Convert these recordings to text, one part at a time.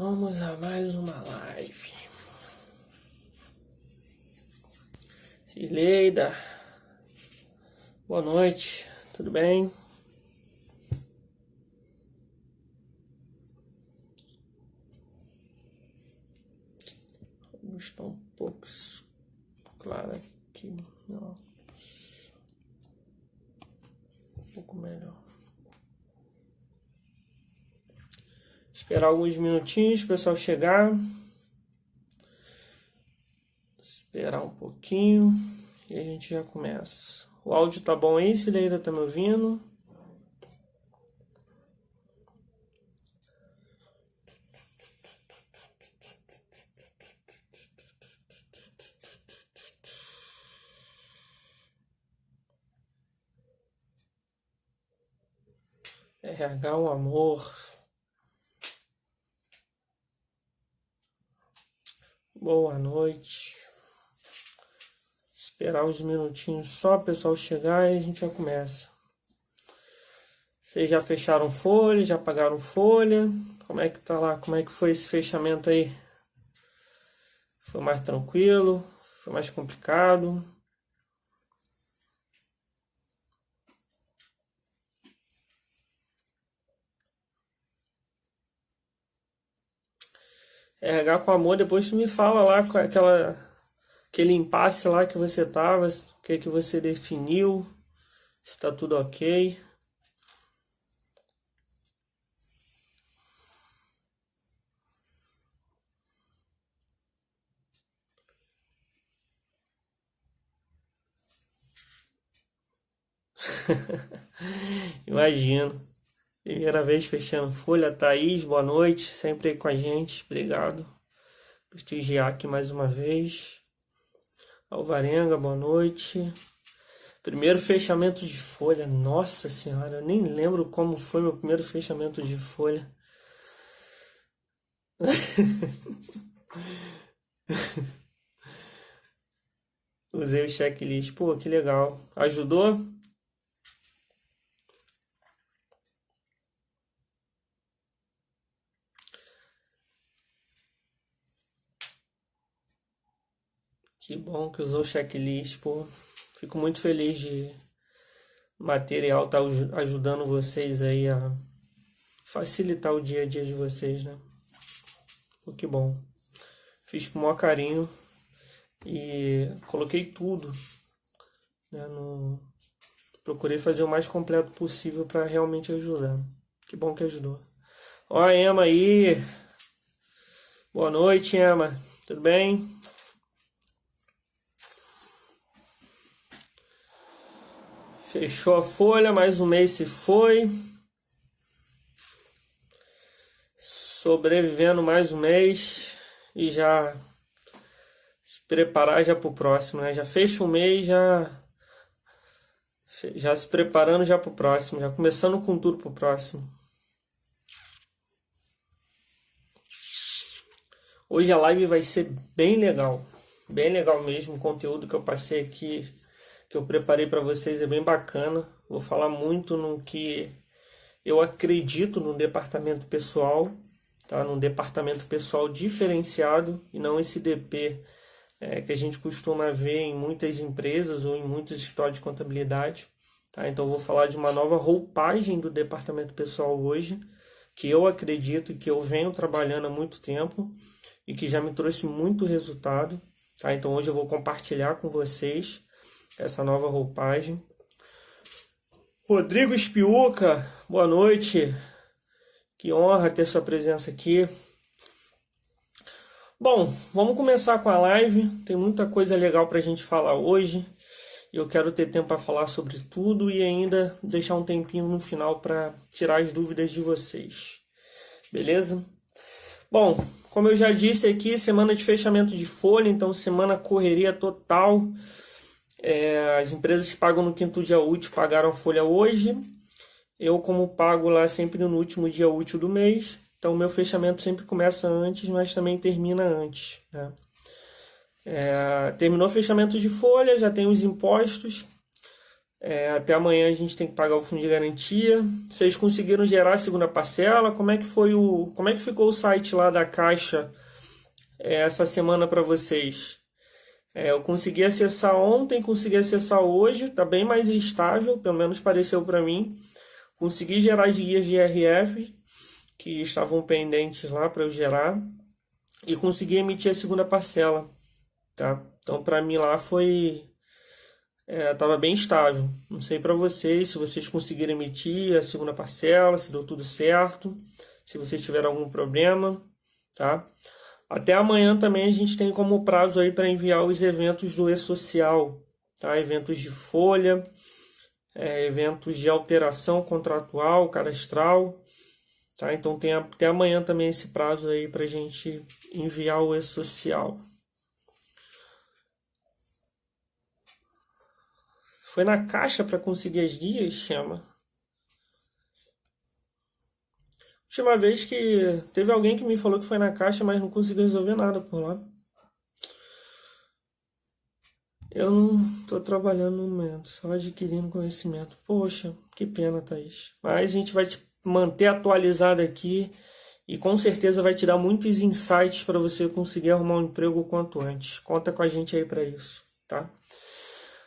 Vamos a mais uma live. Cileida, boa noite, tudo bem? Está um pouco claro aqui, não. Um pouco melhor. Esperar alguns minutinhos para o pessoal chegar. Esperar um pouquinho e a gente já começa. O áudio tá bom aí, Cileida, tá me ouvindo? RH, um amor. Boa noite. Esperar uns minutinhos só o pessoal chegar e a gente já começa. Vocês já fecharam folha, já pagaram folha? Como é que tá lá? Como é que foi esse fechamento aí? Foi mais tranquilo? Foi mais complicado? RH com amor, depois tu me fala lá com aquele impasse lá que você tava, o que você definiu, se tá tudo ok. Imagino. Primeira vez fechando folha. Thaís, boa noite, sempre aí com a gente, obrigado. Prestigiar aqui mais uma vez. Alvarenga, boa noite. Primeiro fechamento de folha, nossa senhora, eu nem lembro como foi meu primeiro fechamento de folha. Usei o checklist, pô, que legal. Ajudou? Que bom que usou o checklist, pô. Fico muito feliz de material estar ajudando vocês aí a facilitar o dia a dia de vocês, né? Pô, que bom. Fiz com o maior carinho e coloquei tudo, né, procurei fazer o mais completo possível para realmente ajudar. Que bom que ajudou. Ó, a Emma aí. Boa noite, Emma. Tudo bem? Fechou a folha, mais um mês se foi. Sobrevivendo mais um mês e já se preparar já pro próximo, né? Já fecha um mês, já se preparando já pro próximo, já começando com tudo pro próximo. Hoje a live vai ser bem legal mesmo. O conteúdo que eu passei aqui, que eu preparei para vocês é bem bacana. Vou falar muito no que eu acredito no departamento pessoal, tá? Num departamento pessoal diferenciado e não esse DP que a gente costuma ver em muitas empresas ou em muitos escritórios de contabilidade. Tá? Então, eu vou falar de uma nova roupagem do departamento pessoal hoje, que eu acredito que eu venho trabalhando há muito tempo e que já me trouxe muito resultado. Tá? Então, hoje eu vou compartilhar com vocês essa nova roupagem. Rodrigo Espiuca, boa noite. Que honra ter sua presença aqui. Bom, vamos começar com a live. Tem muita coisa legal para a gente falar hoje. Eu quero ter tempo para falar sobre tudo e ainda deixar um tempinho no final para tirar as dúvidas de vocês. Beleza? Bom, como eu já disse aqui, semana de fechamento de folha, então semana correria total. As empresas que pagam no quinto dia útil pagaram a folha hoje. Eu, como pago lá sempre no último dia útil do mês, então meu fechamento sempre começa antes, mas também termina antes, né? Terminou o fechamento de folha, já tem os impostos. Até amanhã a gente tem que pagar o fundo de garantia. Vocês conseguiram gerar a segunda parcela? Como é que ficou o site lá da Caixa essa semana para vocês? Eu consegui acessar ontem, consegui acessar hoje, tá bem mais estável, pelo menos pareceu para mim. Consegui gerar as guias de IRF que estavam pendentes lá para eu gerar e consegui emitir a segunda parcela, tá? Então para mim lá tava bem estável. Não sei para vocês, se vocês conseguiram emitir a segunda parcela, se deu tudo certo, se vocês tiveram algum problema, tá? Até amanhã também a gente tem como prazo aí para enviar os eventos do E-Social, tá? Eventos de folha, eventos de alteração contratual, cadastral, tá? Então tem até amanhã também esse prazo aí para a gente enviar o E-Social. Foi na Caixa para conseguir as guias, chama. Última vez que teve alguém que me falou que foi na Caixa, mas não conseguiu resolver nada por lá. Eu não estou trabalhando no momento, só adquirindo conhecimento. Poxa, que pena, Thaís. Mas a gente vai te manter atualizado aqui e com certeza vai te dar muitos insights para você conseguir arrumar um emprego o quanto antes. Conta com a gente aí para isso, tá?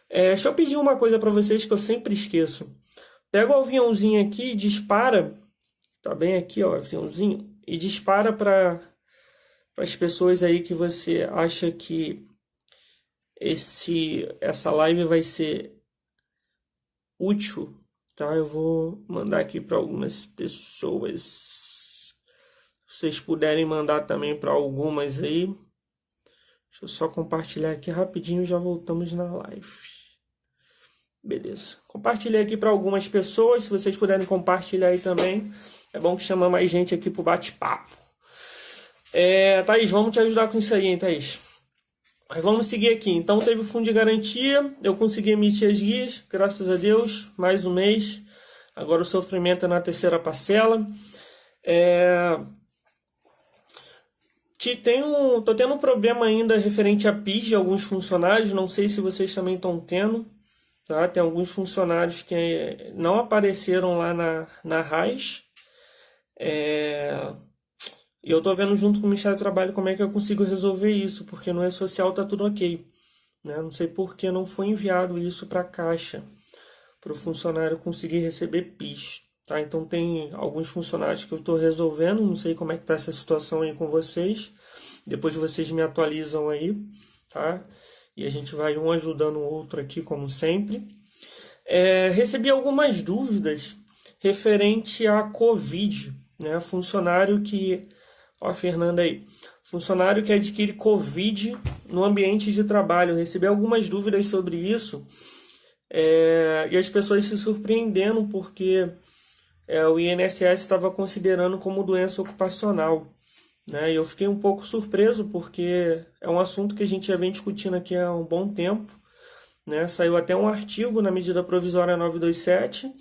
Deixa eu pedir uma coisa para vocês que eu sempre esqueço. Pega o aviãozinho aqui e dispara. Tá bem aqui, ó, aviãozinho. E dispara para as pessoas aí que você acha que essa live vai ser útil, tá? Eu vou mandar aqui para algumas pessoas. Se vocês puderem mandar também para algumas aí. Deixa eu só compartilhar aqui rapidinho, já voltamos na live. Beleza. Compartilhei aqui para algumas pessoas, se vocês puderem compartilhar aí também. É bom que chama mais gente aqui pro bate-papo. Thaís, vamos te ajudar com isso aí, hein, Thaís? Mas vamos seguir aqui. Então teve o fundo de garantia, eu consegui emitir as guias, graças a Deus, mais um mês. Agora o sofrimento é na terceira parcela. Tô tendo um problema ainda referente a PIS de alguns funcionários, não sei se vocês também estão tendo. Tá? Tem alguns funcionários que não apareceram lá na RAIS. E eu tô vendo junto com o Ministério do Trabalho como é que eu consigo resolver isso, porque no E-Social tá tudo ok. Né? Não sei por que não foi enviado isso para a Caixa, para o funcionário conseguir receber PIS. Tá? Então tem alguns funcionários que eu estou resolvendo, não sei como é que tá essa situação aí com vocês. Depois vocês me atualizam aí, tá? E a gente vai um ajudando o outro aqui, como sempre. Recebi algumas dúvidas referente à Covid, né? Funcionário que... Ó a Fernanda aí. Funcionário que adquire Covid no ambiente de trabalho. Recebi algumas dúvidas sobre isso. E as pessoas se surpreendendo porque o INSS estava considerando como doença ocupacional. Né? E eu fiquei um pouco surpreso porque é um assunto que a gente já vem discutindo aqui há um bom tempo. Né? Saiu até um artigo na medida provisória 927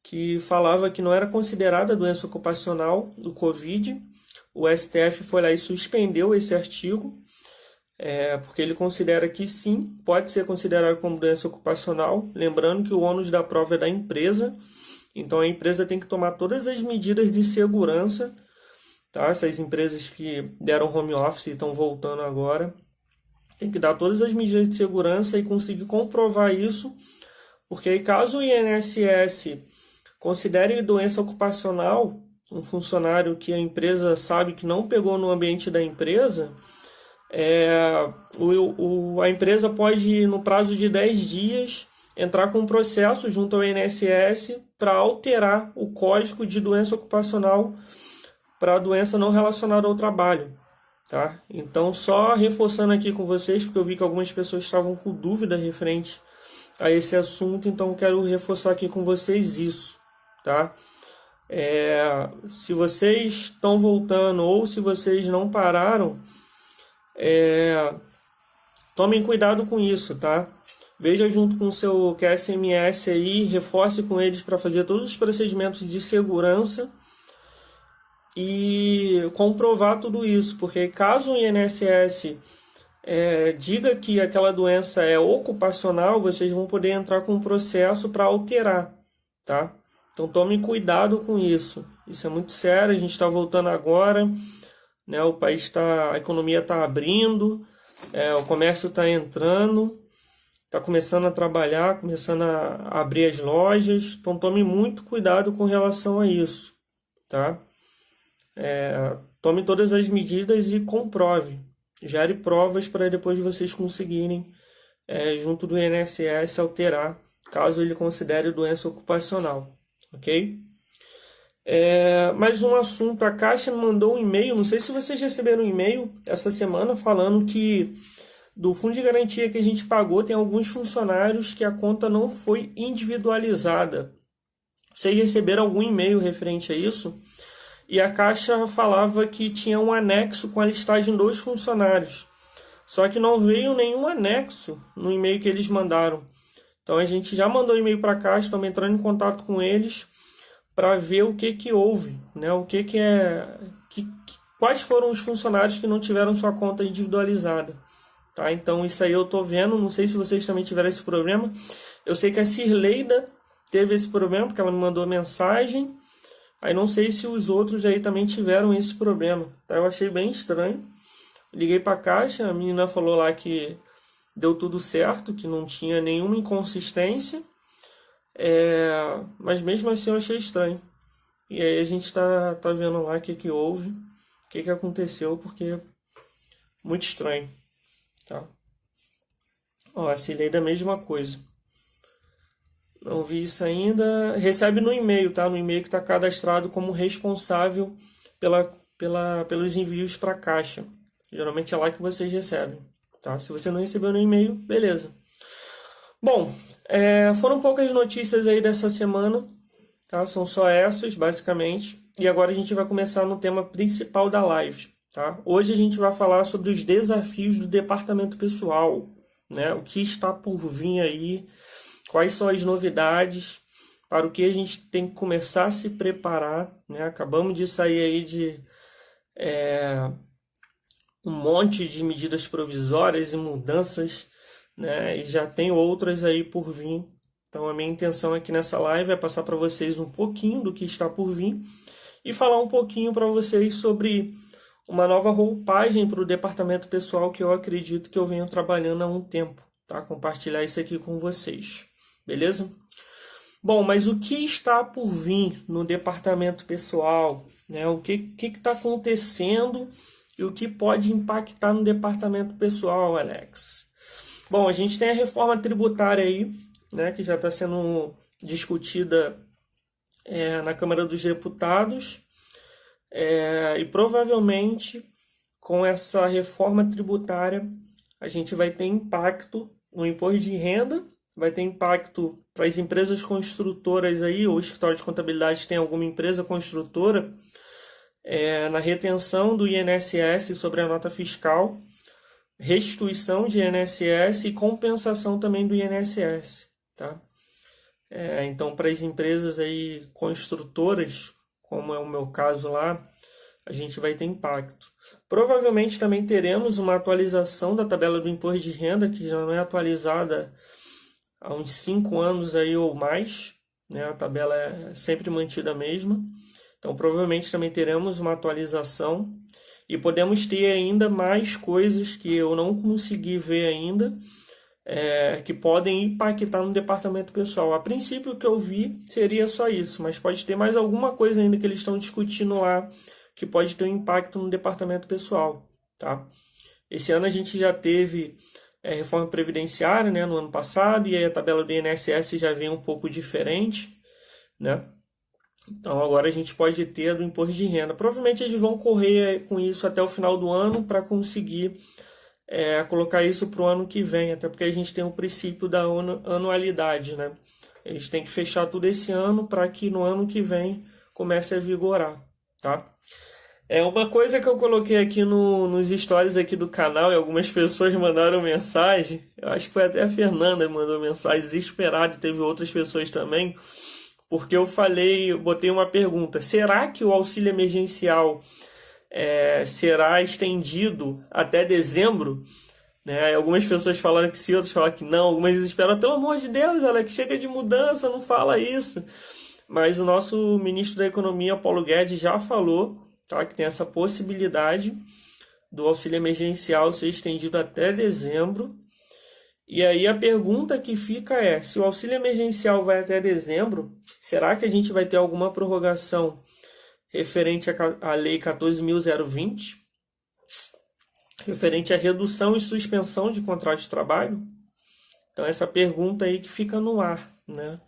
que falava que não era considerada doença ocupacional do Covid. O STF foi lá e suspendeu esse artigo, porque ele considera que sim, pode ser considerado como doença ocupacional. Lembrando que o ônus da prova é da empresa, então a empresa tem que tomar todas as medidas de segurança. Tá? Essas empresas que deram home office e estão voltando agora, tem que dar todas as medidas de segurança e conseguir comprovar isso, porque aí caso o INSS considere doença ocupacional um funcionário que a empresa sabe que não pegou no ambiente da empresa, a empresa pode, no prazo de 10 dias, entrar com um processo junto ao INSS para alterar o código de doença ocupacional para doença não relacionada ao trabalho. Tá? Então, só reforçando aqui com vocês, porque eu vi que algumas pessoas estavam com dúvida referente a esse assunto, então eu quero reforçar aqui com vocês isso. Tá? Se vocês estão voltando ou se vocês não pararam, tomem cuidado com isso, tá? Veja junto com o seu QSMS aí, reforce com eles para fazer todos os procedimentos de segurança e comprovar tudo isso, porque caso o INSS diga que aquela doença é ocupacional, vocês vão poder entrar com um processo para alterar, tá? Então tome cuidado com isso. Isso é muito sério, a gente está voltando agora, né? O país está, a economia está abrindo, o comércio está entrando, está começando a trabalhar, começando a abrir as lojas. Então tome muito cuidado com relação a isso, tá? Tome todas as medidas e comprove. Gere provas para depois vocês conseguirem, junto do INSS, alterar, caso ele considere doença ocupacional, ok? Mais um assunto, a Caixa me mandou um e-mail, não sei se vocês receberam um e-mail essa semana falando que do fundo de garantia que a gente pagou, tem alguns funcionários que a conta não foi individualizada. Vocês receberam algum e-mail referente a isso? E a Caixa falava que tinha um anexo com a listagem dos funcionários. Só que não veio nenhum anexo no e-mail que eles mandaram. Então a gente já mandou e-mail para a Caixa, estamos entrando em contato com eles para ver o que houve, né? Quais foram os funcionários que não tiveram sua conta individualizada. Tá? Então isso aí eu estou vendo, não sei se vocês também tiveram esse problema. Eu sei que a Cirleida teve esse problema, porque ela me mandou mensagem. Aí não sei se os outros aí também tiveram esse problema, tá? Eu achei bem estranho. Liguei para a Caixa, a menina falou lá que deu tudo certo, que não tinha nenhuma inconsistência. Mas mesmo assim eu achei estranho. E aí a gente tá vendo lá o que houve, o que aconteceu, porque é muito estranho, tá? Ó, a Cileida é a mesma coisa. Não vi isso ainda. Recebe no e-mail, tá? No e-mail que está cadastrado como responsável pelos envios para a Caixa. Geralmente é lá que vocês recebem, tá? Se você não recebeu no e-mail, beleza. Bom, foram poucas notícias aí dessa semana, tá? São só essas, basicamente. E agora a gente vai começar no tema principal da live, tá? Hoje a gente vai falar sobre os desafios do departamento pessoal, né? O que está por vir aí, quais são as novidades, para o que a gente tem que começar a se preparar, né? Acabamos de sair aí de um monte de medidas provisórias e mudanças, né? E já tem outras aí por vir. Então a minha intenção aqui nessa live é passar para vocês um pouquinho do que está por vir e falar um pouquinho para vocês sobre uma nova roupagem para o departamento pessoal que eu acredito que eu venho trabalhando há um tempo, tá? Compartilhar isso aqui com vocês, beleza? Bom, mas o que está por vir no departamento pessoal, né? O que está acontecendo e o que pode impactar no departamento pessoal, Alex? Bom, a gente tem a reforma tributária aí, né, que já está sendo discutida na Câmara dos Deputados, e provavelmente com essa reforma tributária a gente vai ter impacto no imposto de renda, vai ter impacto para as empresas construtoras aí, ou o escritório de contabilidade tem alguma empresa construtora, na retenção do INSS sobre a nota fiscal, restituição de INSS e compensação também do INSS, tá? Então, para as empresas aí construtoras, como é o meu caso lá, a gente vai ter impacto. Provavelmente também teremos uma atualização da tabela do imposto de renda, que já não é atualizada há uns 5 anos aí ou mais, né? A tabela é sempre mantida a mesma. Então, provavelmente também teremos uma atualização e podemos ter ainda mais coisas que eu não consegui ver ainda, que podem impactar no departamento pessoal. A princípio, o que eu vi seria só isso, mas pode ter mais alguma coisa ainda que eles estão discutindo lá que pode ter um impacto no departamento pessoal, tá? Esse ano a gente já teve reforma previdenciária, né, no ano passado, e aí a tabela do INSS já vem um pouco diferente, né? Então agora a gente pode ter a do imposto de renda. Provavelmente eles vão correr com isso até o final do ano para conseguir colocar isso para o ano que vem, até porque a gente tem o princípio da anualidade, né? Eles têm que fechar tudo esse ano para que no ano que vem comece a vigorar, tá? Uma coisa que eu coloquei aqui nos stories aqui do canal e algumas pessoas mandaram mensagem, eu acho que foi até a Fernanda que mandou mensagem desesperada, e teve outras pessoas também, porque eu botei uma pergunta: será que o auxílio emergencial será estendido até dezembro? né? Algumas pessoas falaram que sim, outras falaram que não. Algumas esperam, pelo amor de Deus, Alex, chega de mudança, não fala isso. Mas o nosso ministro da Economia, Paulo Guedes, já falou, tá, que tem essa possibilidade do auxílio emergencial ser estendido até dezembro. E aí a pergunta que fica é, se o auxílio emergencial vai até dezembro, será que a gente vai ter alguma prorrogação referente à Lei 14.020, referente à redução e suspensão de contrato de trabalho? Então essa pergunta aí que fica no ar, né?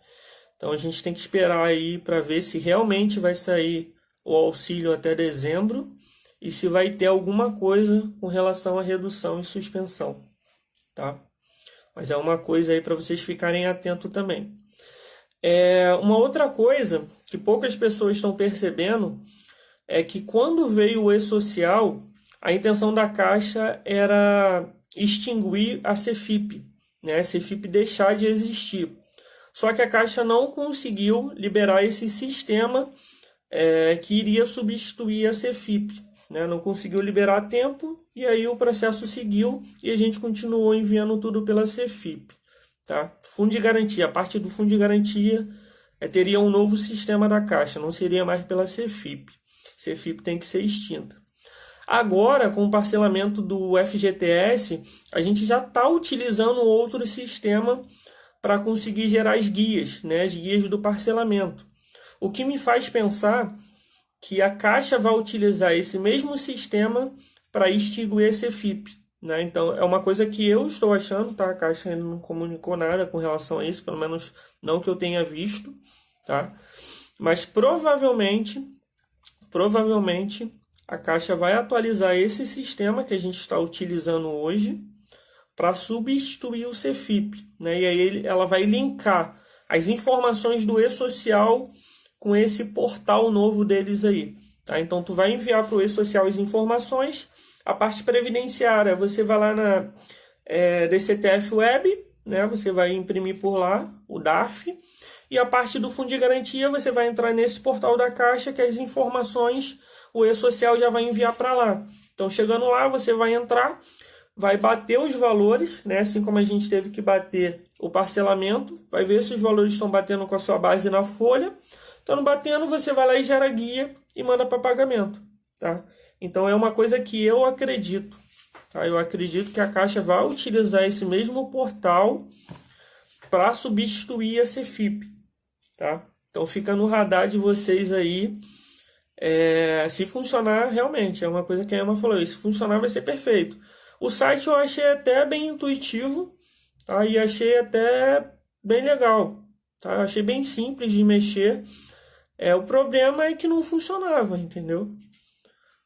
Então a gente tem que esperar aí para ver se realmente vai sair o auxílio até dezembro e se vai ter alguma coisa com relação à redução e suspensão, tá? Mas é uma coisa aí para vocês ficarem atentos também. Uma outra coisa que poucas pessoas estão percebendo é que quando veio o E-Social, a intenção da Caixa era extinguir a Cefip, né? A Cefip deixar de existir. Só que a Caixa não conseguiu liberar esse sistema que iria substituir a Cefip, né? Não conseguiu liberar a tempo e aí o processo seguiu e a gente continuou enviando tudo pela Cefip, tá? Fundo de garantia, a parte do fundo de garantia teria um novo sistema da Caixa, não seria mais pela Cefip. Cefip tem que ser extinta. Agora, com o parcelamento do FGTS, a gente já está utilizando outro sistema para conseguir gerar as guias, né? As guias do parcelamento. O que me faz pensar que a Caixa vai utilizar esse mesmo sistema para extinguir a Cefip, né? Então, é uma coisa que eu estou achando, tá? A Caixa ainda não comunicou nada com relação a isso, pelo menos não que eu tenha visto, tá? Mas provavelmente a Caixa vai atualizar esse sistema que a gente está utilizando hoje para substituir o Cefip, né? E aí ela vai linkar as informações do E-Social com esse portal novo deles aí, tá? Então tu vai enviar para o E-Social as informações, a parte previdenciária, você vai lá na DCTF Web, né? Você vai imprimir por lá o DARF, e a parte do fundo de garantia você vai entrar nesse portal da Caixa que as informações o E-Social já vai enviar para lá. Então chegando lá você vai entrar, vai bater os valores, né? Assim como a gente teve que bater o parcelamento, vai ver se os valores estão batendo com a sua base na folha. Estando batendo, você vai lá e gera guia e manda para pagamento, tá? Então é uma coisa que eu acredito, tá? Eu acredito que a Caixa vai utilizar esse mesmo portal para substituir a Cefip, tá? Então fica no radar de vocês aí. Se funcionar, realmente, é uma coisa que a Emma falou, se funcionar vai ser perfeito. O site eu achei até bem intuitivo, tá? E achei até bem legal, tá? Eu achei bem simples de mexer. O problema é que não funcionava, entendeu?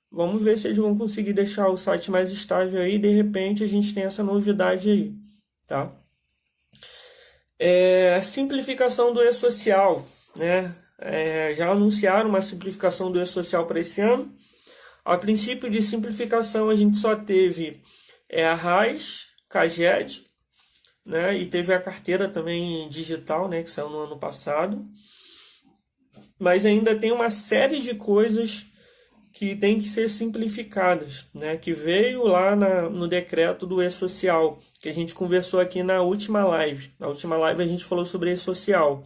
Vamos ver se eles vão conseguir deixar o site mais estável aí, de repente a gente tem essa novidade aí, tá? Simplificação do E-Social, né? Já anunciaram uma simplificação do E-Social para esse ano. A princípio de simplificação a gente só teve a RAIS, CAGED, né? E teve a carteira também digital, né? Que saiu no ano passado. Mas ainda tem uma série de coisas que tem que ser simplificadas, né? Que veio lá no decreto do E-Social, que a gente conversou aqui na última live. Na última live a gente falou sobre E-Social.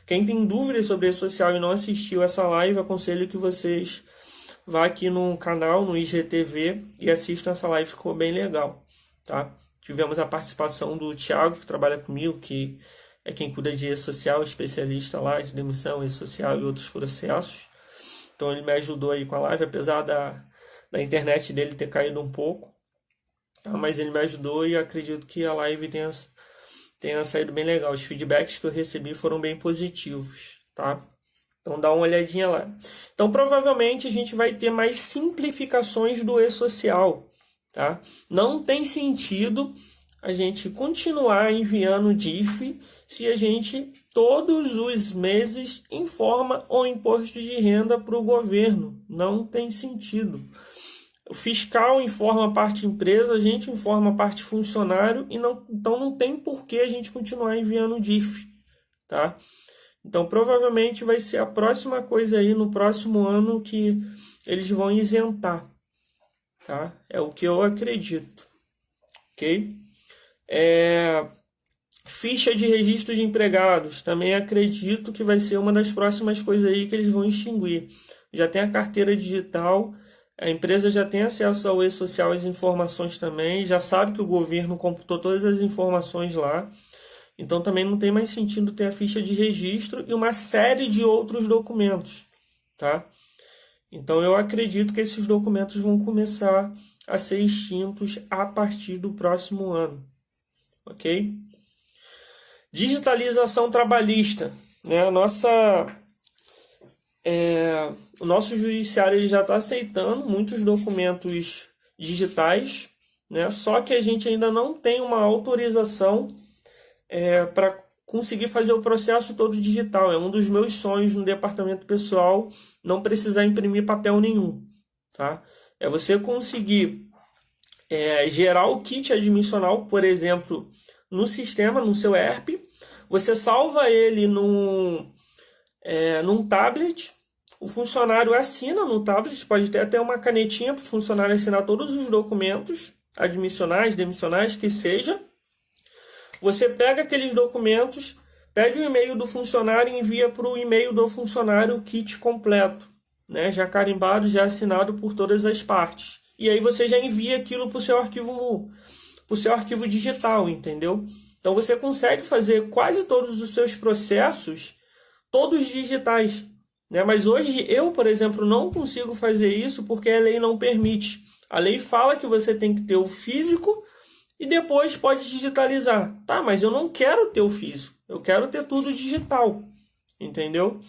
Quem tem dúvidas sobre E-Social e não assistiu essa live, aconselho que vocês vá aqui no canal, no IGTV, e assistam essa live, ficou bem legal, tá? Tivemos a participação do Thiago, que trabalha comigo, que é quem cuida de E-Social, especialista lá de demissão, E-Social e outros processos. Então ele me ajudou aí com a live, apesar da internet dele ter caído um pouco, tá? Mas ele me ajudou e acredito que a live tenha saído bem legal. Os feedbacks que eu recebi foram bem positivos, tá? Então dá uma olhadinha lá. Então provavelmente a gente vai ter mais simplificações do E-Social, tá? Não tem sentido a gente continuar enviando DIF se a gente todos os meses informa o imposto de renda para o governo. Não tem sentido. O fiscal informa a parte empresa, a gente informa a parte funcionário, então não tem por que a gente continuar enviando DIF, tá? Então provavelmente vai ser a próxima coisa aí no próximo ano que eles vão isentar, tá? É o que eu acredito. ok? Ficha de registro de empregados, também acredito que vai ser uma das próximas coisas aí que eles vão extinguir. Já tem a carteira digital, a empresa já tem acesso ao e-social, as informações também, já sabe que o governo computou todas as informações lá, então também não tem mais sentido ter a ficha de registro e uma série de outros documentos, tá? Então eu acredito que esses documentos vão começar a ser extintos a partir do próximo ano, ok? Digitalização trabalhista, né? O nosso judiciário ele já está aceitando muitos documentos digitais, né? Só que a gente ainda não tem uma autorização para conseguir fazer o processo todo digital. É um dos meus sonhos no departamento pessoal, não precisar imprimir papel nenhum, tá? É você conseguir gerar o kit admissional, por exemplo, no sistema, no seu ERP, você salva ele num tablet, o funcionário assina no tablet, pode ter até uma canetinha para o funcionário assinar todos os documentos, admissionais, demissionais, que seja. Você pega aqueles documentos, pede o e-mail do funcionário e envia para o e-mail do funcionário o kit completo, né? Já carimbado, já assinado por todas as partes. E aí você já envia aquilo para o seu arquivo digital, entendeu? Então você consegue fazer quase todos os seus processos, todos digitais, né? Mas hoje eu, por exemplo, não consigo fazer isso porque a lei não permite. A lei fala que você tem que ter o físico e depois pode digitalizar. Tá, mas eu não quero ter o físico, eu quero ter tudo digital, entendeu?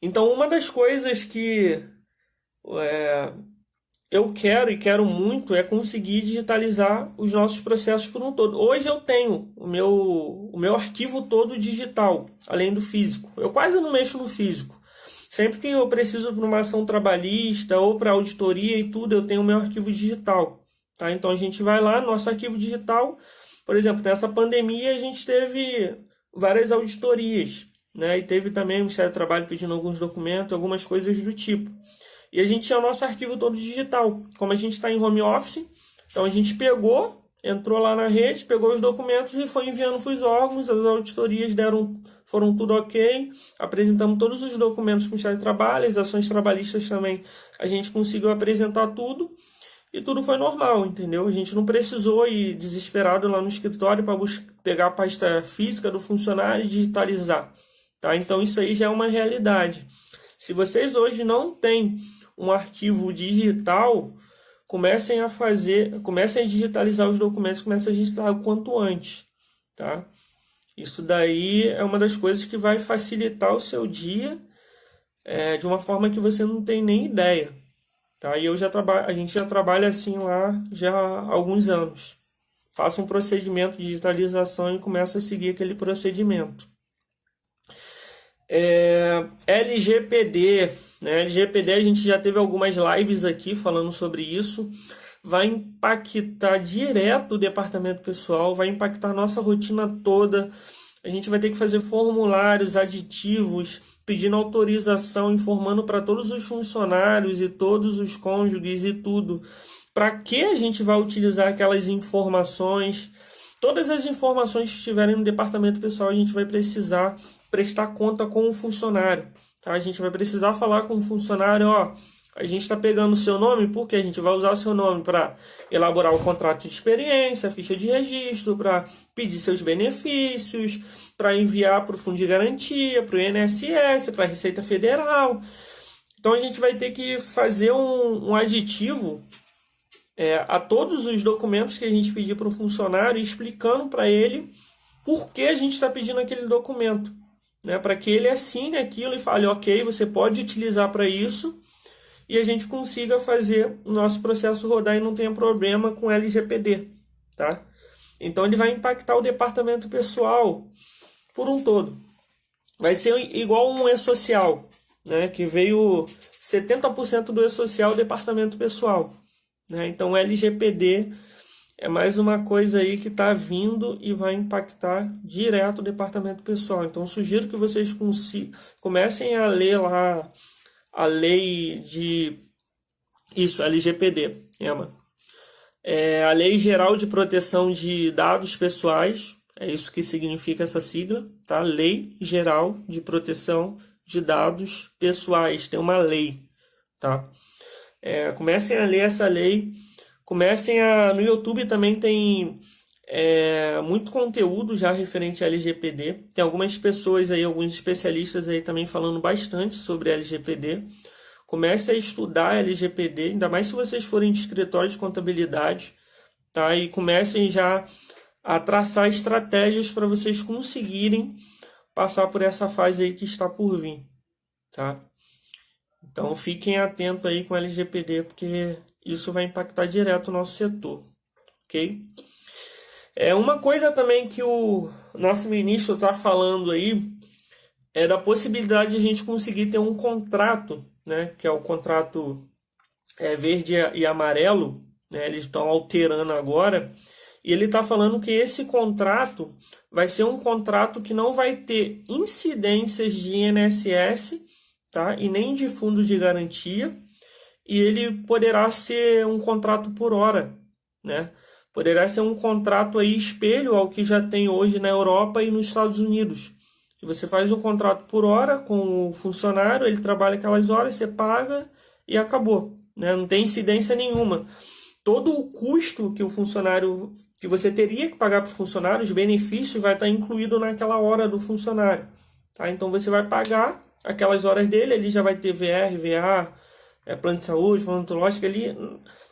Então uma das coisas que eu quero muito é conseguir digitalizar os nossos processos por um todo. Hoje eu tenho o meu arquivo todo digital, além do físico. Eu quase não mexo no físico. Sempre que eu preciso para uma ação trabalhista ou para auditoria e tudo, eu tenho o meu arquivo digital, tá? Então a gente vai lá no nosso arquivo digital. Por exemplo, nessa pandemia a gente teve várias auditorias, né? E teve também o Ministério do Trabalho pedindo alguns documentos, algumas coisas do tipo. E a gente tinha o nosso arquivo todo digital. Como a gente está em home office, então a gente entrou lá na rede, pegou os documentos e foi enviando para os órgãos. As auditorias foram tudo ok. Apresentamos todos os documentos para o Ministério do Trabalho, as ações trabalhistas também. A gente conseguiu apresentar tudo e tudo foi normal, entendeu? A gente não precisou ir desesperado lá no escritório para pegar a pasta física do funcionário e digitalizar, tá? Então isso aí já é uma realidade. Se vocês hoje não têm um arquivo digital, comecem a digitalizar os documentos, comecem a digitalizar o quanto antes, tá? Isso daí é uma das coisas que vai facilitar o seu dia de uma forma que você não tem nem ideia, tá? E a gente já trabalha assim lá já há alguns anos. Faça um procedimento de digitalização e começa a seguir aquele procedimento. LGPD, né? LGPD a gente já teve algumas lives aqui falando sobre isso. Vai impactar direto o departamento pessoal, vai impactar a nossa rotina toda. A gente vai ter que fazer formulários aditivos, pedindo autorização, informando para todos os funcionários e todos os cônjuges e tudo. Para que a gente vai utilizar aquelas informações? Todas as informações que estiverem no departamento pessoal, a gente vai precisar prestar conta com o funcionário, tá? A gente vai precisar falar com o funcionário, ó, a gente está pegando o seu nome porque a gente vai usar o seu nome para elaborar o contrato de experiência, a ficha de registro, para pedir seus benefícios, para enviar para o Fundo de Garantia, para o INSS, para a Receita Federal. Então a gente vai ter que fazer um aditivo a todos os documentos que a gente pedir para o funcionário, explicando para ele por que a gente está pedindo aquele documento, né? Para que ele assine aquilo e fale, ok, você pode utilizar para isso, e a gente consiga fazer o nosso processo rodar e não tenha problema com LGPD, tá? Então ele vai impactar o departamento pessoal por um todo. Vai ser igual um e-social, né? Que veio 70% do e-social departamento pessoal, né? Então o LGPD é mais uma coisa aí que está vindo e vai impactar direto o departamento pessoal. Então sugiro que vocês comecem a ler lá a lei de LGPD, Emma. A Lei Geral de Proteção de Dados Pessoais, é isso que significa essa sigla, tá? Lei Geral de Proteção de Dados Pessoais, tem uma lei, tá? Comecem a ler essa lei, no YouTube também tem muito conteúdo já referente a LGPD, tem algumas pessoas aí, alguns especialistas aí também falando bastante sobre LGPD. Comece a estudar LGPD, ainda mais se vocês forem de escritório de contabilidade, tá? E comecem já a traçar estratégias para vocês conseguirem passar por essa fase aí que está por vir, tá? Então fiquem atentos aí com LGPD, porque isso vai impactar direto o nosso setor, ok? Uma coisa também que o nosso ministro está falando aí é da possibilidade de a gente conseguir ter um contrato, né, que é o contrato verde e amarelo, né, eles estão alterando agora, e ele está falando que esse contrato vai ser um contrato que não vai ter incidências de INSS, tá, e nem de fundo de garantia, e ele poderá ser um contrato por hora, né? Poderá ser um contrato aí espelho ao que já tem hoje na Europa e nos Estados Unidos. Que você faz um contrato por hora com o funcionário, ele trabalha aquelas horas, você paga e acabou, né? Não tem incidência nenhuma. Todo o custo que o funcionário, que você teria que pagar para o funcionário, os benefícios vai estar incluído naquela hora do funcionário, tá? Então você vai pagar aquelas horas dele, ele já vai ter VR, VA, plano de saúde, plano odontológico, ali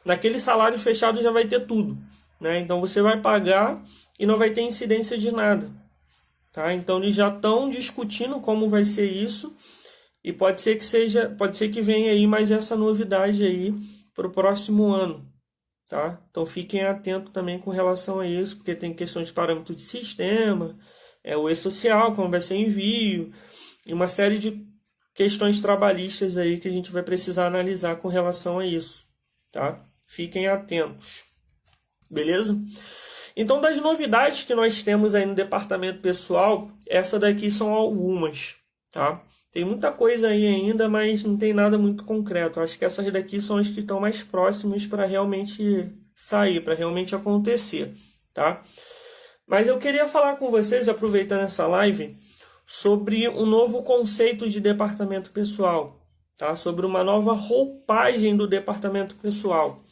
naquele salário fechado já vai ter tudo, né? Então você vai pagar e não vai ter incidência de nada, tá? Então eles já estão discutindo como vai ser isso e pode ser que venha aí mais essa novidade aí para o próximo ano, tá? Então fiquem atentos também com relação a isso, porque tem questões de parâmetro de sistema, o e-social, como vai ser envio, e uma série de questões trabalhistas aí que a gente vai precisar analisar com relação a isso, tá? Fiquem atentos, beleza? Então, das novidades que nós temos aí no departamento pessoal, essa daqui são algumas, tá? Tem muita coisa aí ainda, mas não tem nada muito concreto. Acho que essas daqui são as que estão mais próximas para realmente sair, para realmente acontecer, tá? Mas eu queria falar com vocês, aproveitando essa live, sobre um novo conceito de departamento pessoal, tá? Sobre uma nova roupagem do departamento pessoal.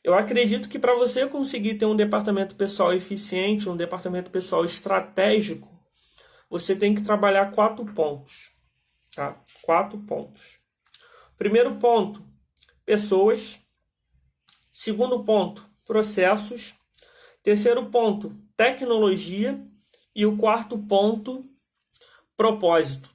Eu acredito que para você conseguir ter um departamento pessoal eficiente, um departamento pessoal estratégico, você tem que trabalhar 4 pontos, tá? 4 pontos. Primeiro ponto, pessoas. Segundo ponto, processos. Terceiro ponto, tecnologia. E o quarto ponto, propósito,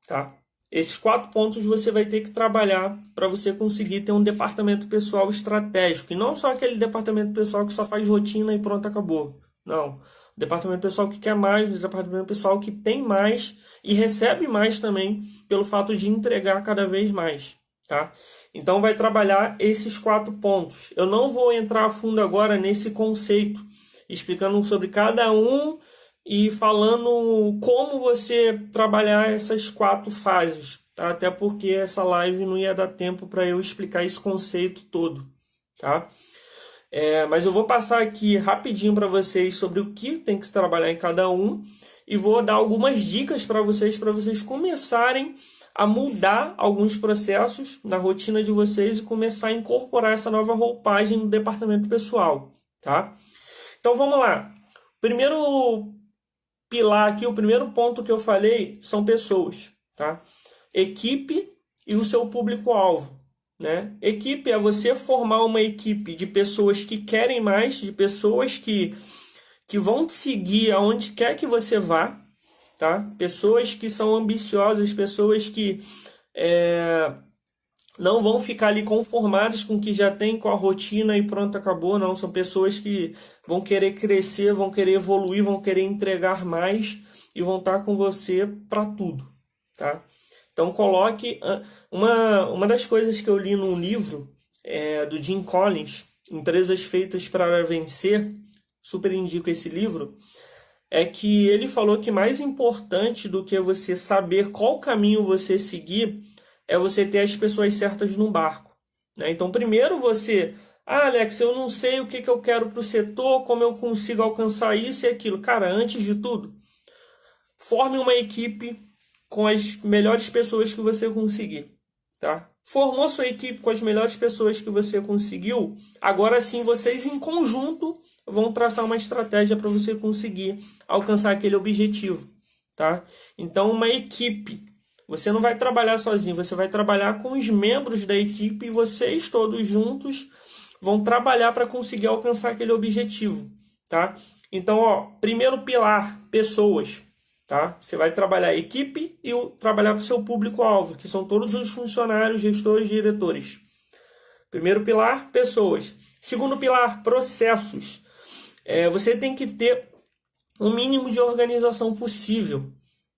tá? Esses 4 pontos você vai ter que trabalhar para você conseguir ter um departamento pessoal estratégico. E não só aquele departamento pessoal que só faz rotina e pronto, acabou. Não. O departamento pessoal que quer mais, o departamento pessoal que tem mais e recebe mais também pelo fato de entregar cada vez mais, tá? Então vai trabalhar esses 4 pontos. Eu não vou entrar a fundo agora nesse conceito, explicando sobre cada um e falando como você trabalhar essas 4 fases, tá? Até porque essa live não ia dar tempo para eu explicar esse conceito todo, tá? Mas eu vou passar aqui rapidinho para vocês sobre o que tem que se trabalhar em cada um e vou dar algumas dicas para vocês começarem a mudar alguns processos na rotina de vocês e começar a incorporar essa nova roupagem no departamento pessoal, tá? Então vamos lá. Primeiro pilar aqui, o primeiro ponto que eu falei são pessoas, tá? Equipe e o seu público-alvo, né? Equipe é você formar uma equipe de pessoas que querem mais, de pessoas que vão te seguir aonde quer que você vá, tá? Pessoas que são ambiciosas, pessoas que não vão ficar ali conformados com o que já tem, com a rotina e pronto, acabou. Não, são pessoas que vão querer crescer, vão querer evoluir, vão querer entregar mais e vão estar com você para tudo, tá? Então coloque uma das coisas que eu li num livro do Jim Collins, Empresas Feitas para Vencer, super indico esse livro, é que ele falou que mais importante do que você saber qual caminho você seguir é você ter as pessoas certas no barco, né? Então, primeiro você Ah, Alex, eu não sei o que eu quero para o setor, como eu consigo alcançar isso e aquilo. Cara, antes de tudo, forme uma equipe com as melhores pessoas que você conseguir, tá? Formou sua equipe com as melhores pessoas que você conseguiu, agora sim vocês em conjunto vão traçar uma estratégia para você conseguir alcançar aquele objetivo, tá? Então, uma equipe, você não vai trabalhar sozinho, você vai trabalhar com os membros da equipe e vocês todos juntos vão trabalhar para conseguir alcançar aquele objetivo, tá? Então, ó, primeiro pilar, pessoas, tá? Você vai trabalhar a equipe e trabalhar para o seu público-alvo, que são todos os funcionários, gestores, diretores. Primeiro pilar, pessoas. Segundo pilar, processos. Você tem que ter o mínimo de organização possível.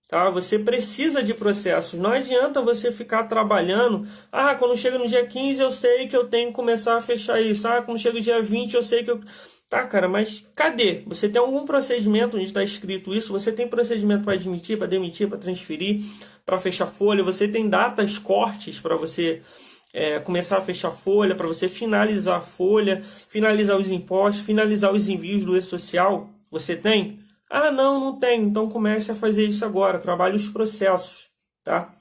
Tá? Você precisa de processos. Não adianta você ficar trabalhando. Ah, quando chega no dia 15 eu sei que eu tenho que começar a fechar isso. Ah, quando chega o dia 20 eu sei que eu... Tá, cara, mas cadê? Você tem algum procedimento onde está escrito isso? Você tem procedimento para admitir, para demitir, para transferir, para fechar folha? Você tem datas, cortes para você começar a fechar folha, para você finalizar a folha, finalizar os impostos, finalizar os envios do e-social? Você tem? Ah, não tem. Então comece a fazer isso agora. Trabalhe os processos, tá?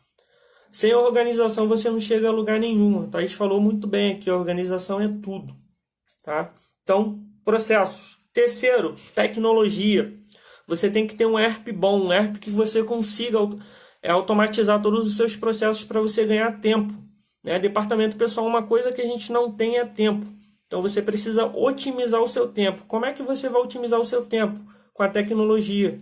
Sem organização você não chega a lugar nenhum. A Thaís falou muito bem aqui, a organização é tudo, tá? Então, processos. Terceiro, tecnologia. Você tem que ter um ERP bom, um ERP que você consiga automatizar todos os seus processos para você ganhar tempo, né? Departamento pessoal, uma coisa que a gente não tem é tempo. Então você precisa otimizar o seu tempo. Como é que você vai otimizar o seu tempo? Com a tecnologia.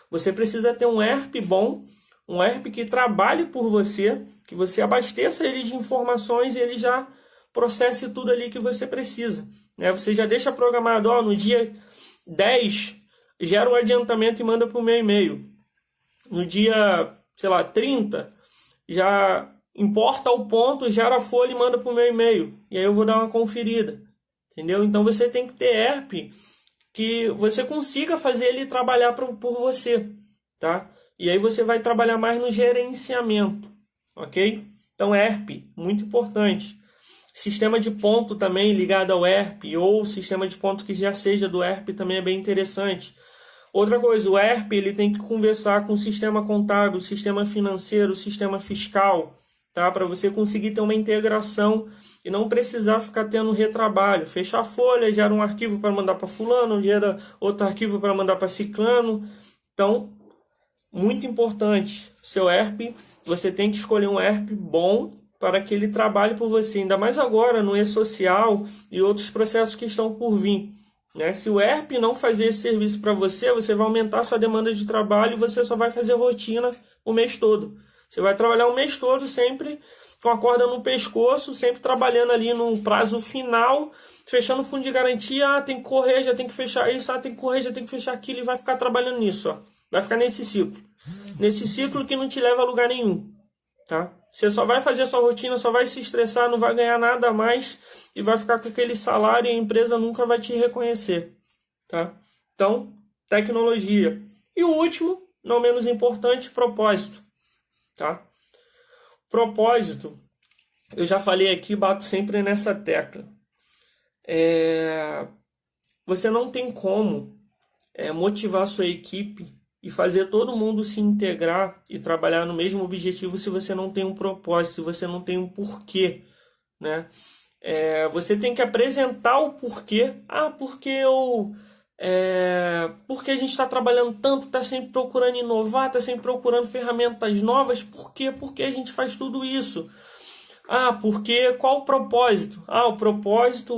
Você precisa ter um ERP bom, um ERP que trabalhe por você, que você abasteça ele de informações e ele já processe tudo ali que você precisa, né? Você já deixa programado, ó, no dia 10, gera um adiantamento e manda para o meu e-mail. No dia, sei lá, 30, já importa o ponto, gera a folha e manda para o meu e-mail. E aí eu vou dar uma conferida, entendeu? Então você tem que ter ERP que você consiga fazer ele trabalhar por você, tá? E aí você vai trabalhar mais no gerenciamento, ok? Então, ERP, muito importante. Sistema de ponto também ligado ao ERP, ou sistema de ponto que já seja do ERP também é bem interessante. Outra coisa, o ERP ele tem que conversar com o sistema contábil, o sistema financeiro, o sistema fiscal, tá? Para você conseguir ter uma integração e não precisar ficar tendo retrabalho. Fechar a folha, gera um arquivo para mandar para fulano, gera outro arquivo para mandar para ciclano. Então, muito importante, seu ERP, você tem que escolher um ERP bom para que ele trabalhe por você, ainda mais agora no e-social e outros processos que estão por vir, né? Se o ERP não fazer esse serviço para você, você vai aumentar sua demanda de trabalho e você só vai fazer rotina o mês todo. Você vai trabalhar o mês todo sempre com a corda no pescoço, sempre trabalhando ali no prazo final, fechando o fundo de garantia, ah, tem que correr, já tem que fechar isso, ah, tem que correr, já tem que fechar aquilo, e vai ficar trabalhando nisso, ó. Vai ficar nesse ciclo. Nesse ciclo que não te leva a lugar nenhum, tá? Você só vai fazer a sua rotina, só vai se estressar, não vai ganhar nada a mais e vai ficar com aquele salário e a empresa nunca vai te reconhecer, tá? Então, tecnologia. E o último, não menos importante, propósito, tá? Propósito, eu já falei aqui, bato sempre nessa tecla. Você não tem como motivar a sua equipe e fazer todo mundo se integrar e trabalhar no mesmo objetivo se você não tem um propósito, se você não tem um porquê, né? Você tem que apresentar o porquê. Ah, porque a gente está trabalhando tanto, está sempre procurando inovar, está sempre procurando ferramentas novas. Por quê? Porque a gente faz tudo isso. Ah, porque qual o propósito? Ah, o propósito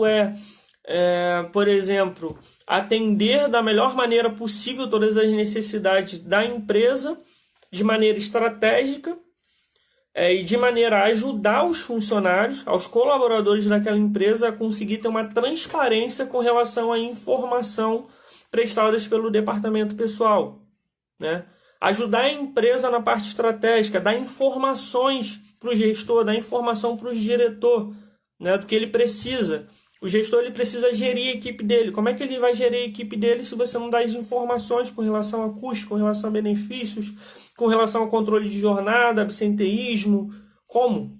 por exemplo, atender da melhor maneira possível todas as necessidades da empresa de maneira estratégica e de maneira a ajudar os funcionários, aos colaboradores daquela empresa a conseguir ter uma transparência com relação à informação prestadas pelo departamento pessoal, né? Ajudar a empresa na parte estratégica, dar informações para o gestor, dar informação para o diretor, né, do que ele precisa. O gestor ele precisa gerir a equipe dele. Como é que ele vai gerir a equipe dele se você não dá as informações com relação a custos, com relação a benefícios, com relação ao controle de jornada, absenteísmo? Como?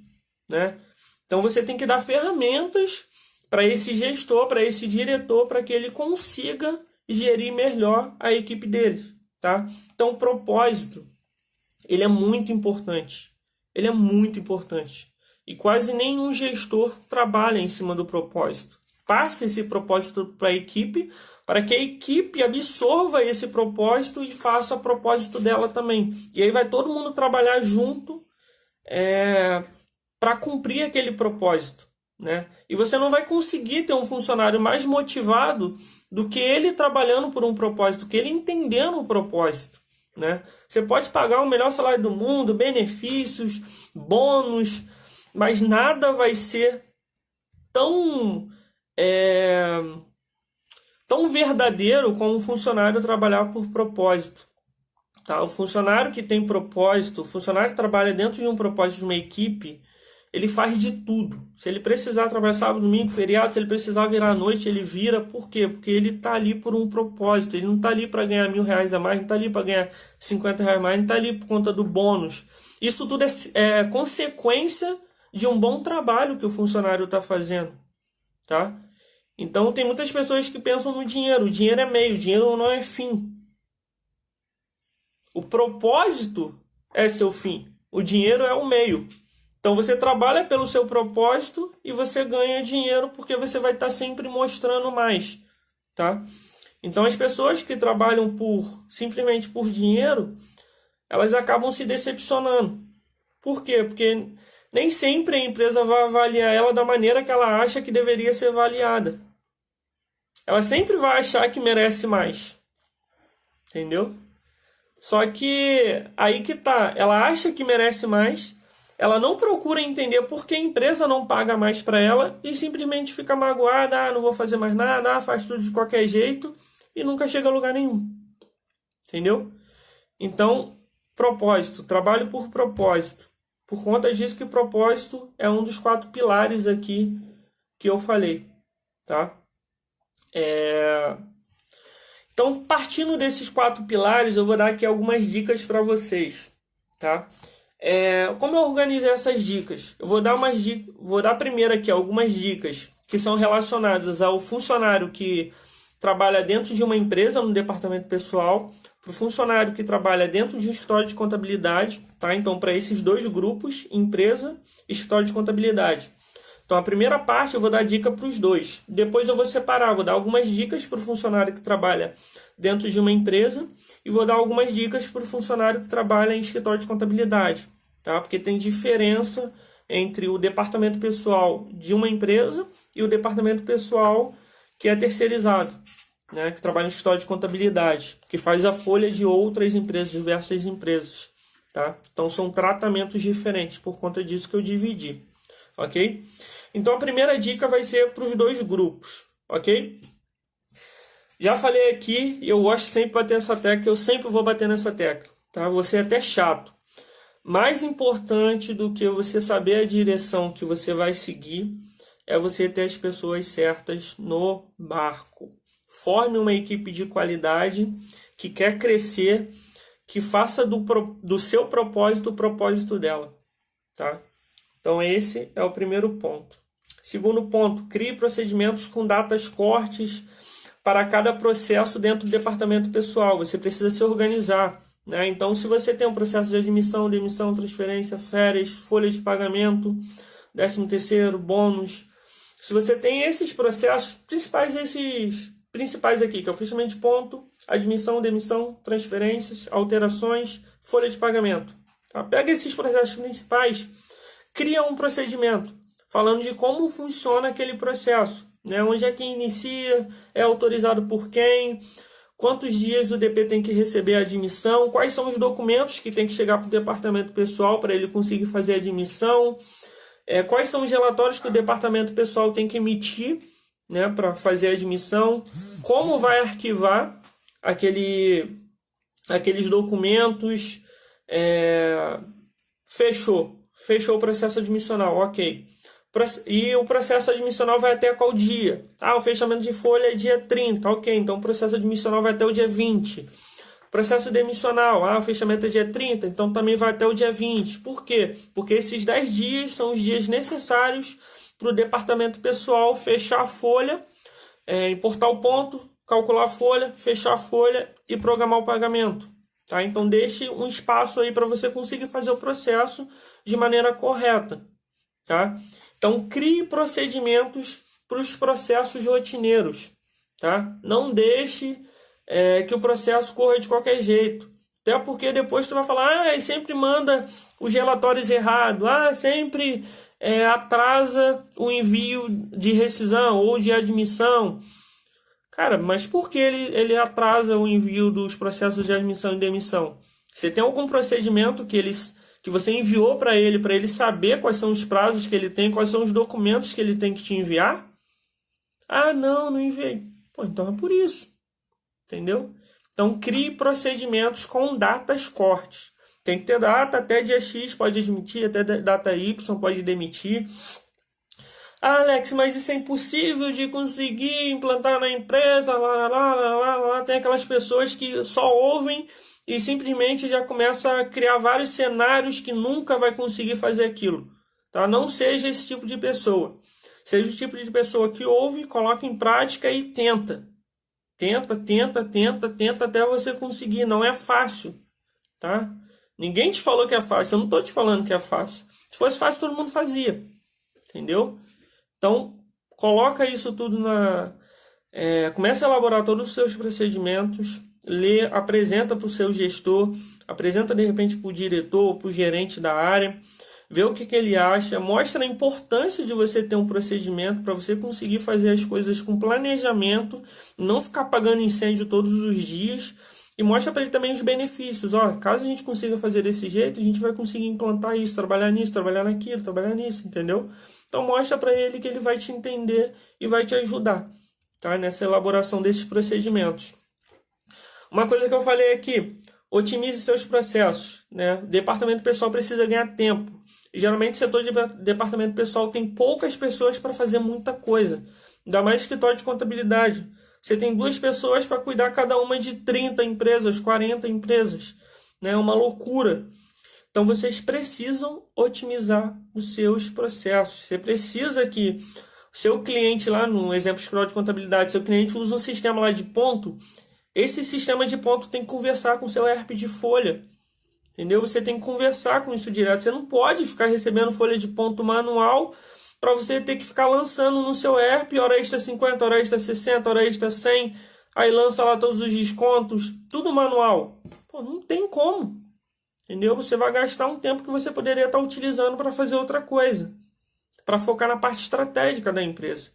Né? Então você tem que dar ferramentas para esse gestor, para esse diretor, para que ele consiga gerir melhor a equipe dele, tá? Então, o propósito, ele é muito importante. Ele é muito importante. E quase nenhum gestor trabalha em cima do propósito. Passa esse propósito para a equipe, para que a equipe absorva esse propósito e faça o propósito dela também. E aí vai todo mundo trabalhar junto para cumprir aquele propósito, né? E você não vai conseguir ter um funcionário mais motivado do que ele trabalhando por um propósito, que ele entendendo o propósito, né? Você pode pagar o melhor salário do mundo, benefícios, bônus, mas nada vai ser tão tão verdadeiro como um funcionário trabalhar por propósito, tá? O funcionário que tem propósito, o funcionário que trabalha dentro de um propósito de uma equipe, ele faz de tudo. Se ele precisar trabalhar sábado, domingo, feriado, se ele precisar virar à noite, ele vira. Por quê? Porque ele está ali por um propósito. Ele não está ali para ganhar R$ 1.000 a mais, não está ali para ganhar R$ 50 a mais, não está ali por conta do bônus. Isso tudo é consequência de um bom trabalho que o funcionário está fazendo, tá? Então, tem muitas pessoas que pensam no dinheiro. O dinheiro é meio, o dinheiro não é fim. O propósito é seu fim. O dinheiro é o meio. Então, você trabalha pelo seu propósito e você ganha dinheiro porque você vai estar sempre mostrando mais, tá? Então, as pessoas que trabalham simplesmente por dinheiro, elas acabam se decepcionando. Por quê? Porque nem sempre a empresa vai avaliar ela da maneira que ela acha que deveria ser avaliada. Ela sempre vai achar que merece mais. Entendeu? Só que aí que tá. Ela acha que merece mais, ela não procura entender por que a empresa não paga mais para ela e simplesmente fica magoada, não vou fazer mais nada, faz tudo de qualquer jeito e nunca chega a lugar nenhum. Entendeu? Então, propósito, trabalho por propósito. Por conta disso que propósito é um dos 4 pilares aqui que eu falei, tá? Então, partindo desses 4 pilares, eu vou dar aqui algumas dicas para vocês, tá? Como eu organizei essas dicas? Eu vou dar primeiro aqui algumas dicas que são relacionadas ao funcionário que trabalha dentro de uma empresa, no departamento pessoal, para o funcionário que trabalha dentro de um escritório de contabilidade, tá? Então, para esses 2 grupos, empresa e escritório de contabilidade. Então, a primeira parte eu vou dar dica para os 2. Depois eu vou separar, vou dar algumas dicas para o funcionário que trabalha dentro de uma empresa e vou dar algumas dicas para o funcionário que trabalha em escritório de contabilidade, tá? Porque tem diferença entre o departamento pessoal de uma empresa e o departamento pessoal que é terceirizado, né? Que trabalha em escritório de contabilidade, que faz a folha de outras empresas, diversas empresas, tá? Então, são tratamentos diferentes, por conta disso que eu dividi, ok? Então, a primeira dica vai ser para os 2 grupos, ok? Já falei aqui, e eu gosto sempre de bater nessa tecla, eu sempre vou bater nessa tecla, tá? Vou ser até chato. Mais importante do que você saber a direção que você vai seguir é você ter as pessoas certas no barco. Forme uma equipe de qualidade que quer crescer, que faça do seu propósito o propósito dela, tá? Então, esse é o primeiro ponto. Segundo ponto, crie procedimentos com datas cortes para cada processo dentro do departamento pessoal. Você precisa se organizar, né? Então, se você tem um processo de admissão, demissão, transferência, férias, folha de pagamento, 13º, bônus. Se você tem esses processos principais aqui, que é o fechamento de ponto, admissão, demissão, transferências, alterações, folha de pagamento. Tá? Pega esses processos principais, cria um procedimento, falando de como funciona aquele processo, né? Onde é que inicia, é autorizado por quem, quantos dias o DP tem que receber a admissão, quais são os documentos que tem que chegar para o departamento pessoal para ele conseguir fazer a admissão, quais são os relatórios que o departamento pessoal tem que emitir, né, para fazer a admissão, como vai arquivar aqueles documentos, fechou o processo admissional, ok. E o processo admissional vai até qual dia? O fechamento de folha é dia 30, ok, então o processo admissional vai até o dia 20. Processo demissional, o fechamento é dia 30, então também vai até o dia 20. Por quê? Porque esses 10 dias são os dias necessários para o departamento pessoal fechar a folha, importar o ponto, calcular a folha, fechar a folha e programar o pagamento. Tá? Então deixe um espaço aí para você conseguir fazer o processo de maneira correta. Tá? Então crie procedimentos para os processos rotineiros. Tá? Não deixe que o processo corra de qualquer jeito. Até porque depois tu vai falar, sempre manda os relatórios errados, sempre atrasa o envio de rescisão ou de admissão. Cara, mas por que ele atrasa o envio dos processos de admissão e demissão? Você tem algum procedimento que você enviou para ele saber quais são os prazos que ele tem, quais são os documentos que ele tem que te enviar? Ah, não enviei. Pô, então é por isso. Entendeu? Então, crie procedimentos com datas cortes. Tem que ter data, até dia X pode admitir, até data Y pode demitir. Ah, Alex, mas isso é impossível de conseguir implantar na empresa, lá. Tem aquelas pessoas que só ouvem e simplesmente já começam a criar vários cenários que nunca vai conseguir fazer aquilo. Tá? Não seja esse tipo de pessoa. Seja o tipo de pessoa que ouve, coloca em prática e tenta. Tenta até você conseguir. Não é fácil, tá? Ninguém te falou que é fácil. Eu não estou te falando que é fácil. Se fosse fácil, todo mundo fazia. Entendeu? Então, coloca isso tudo começa a elaborar todos os seus procedimentos, apresenta para o seu gestor, apresenta de repente para o diretor, para o gerente da área, vê o que ele acha, mostra a importância de você ter um procedimento para você conseguir fazer as coisas com planejamento, não ficar apagando incêndio todos os dias, e mostra para ele também os benefícios. Caso a gente consiga fazer desse jeito, a gente vai conseguir implantar isso, trabalhar nisso, trabalhar naquilo, trabalhar nisso, entendeu? Então mostra para ele que ele vai te entender e vai te ajudar, tá? Nessa elaboração desses procedimentos. Uma coisa que eu falei aqui, otimize seus processos, né? O departamento pessoal precisa ganhar tempo. E, geralmente o setor de departamento pessoal tem poucas pessoas para fazer muita coisa. Ainda mais escritório de contabilidade. Você tem 2 pessoas para cuidar cada uma de 30 empresas, 40 empresas. É uma loucura. Então vocês precisam otimizar os seus processos. Você precisa que o seu cliente lá, no exemplo de escritório de contabilidade, seu cliente usa um sistema lá de ponto. Esse sistema de ponto tem que conversar com o seu ERP de folha. Entendeu? Você tem que conversar com isso direto. Você não pode ficar recebendo folha de ponto manual para você ter que ficar lançando no seu ERP, hora extra 50, hora extra 60, hora extra 100, aí lança lá todos os descontos, tudo manual. Pô, não tem como. Entendeu? Você vai gastar um tempo que você poderia estar utilizando para fazer outra coisa, para focar na parte estratégica da empresa.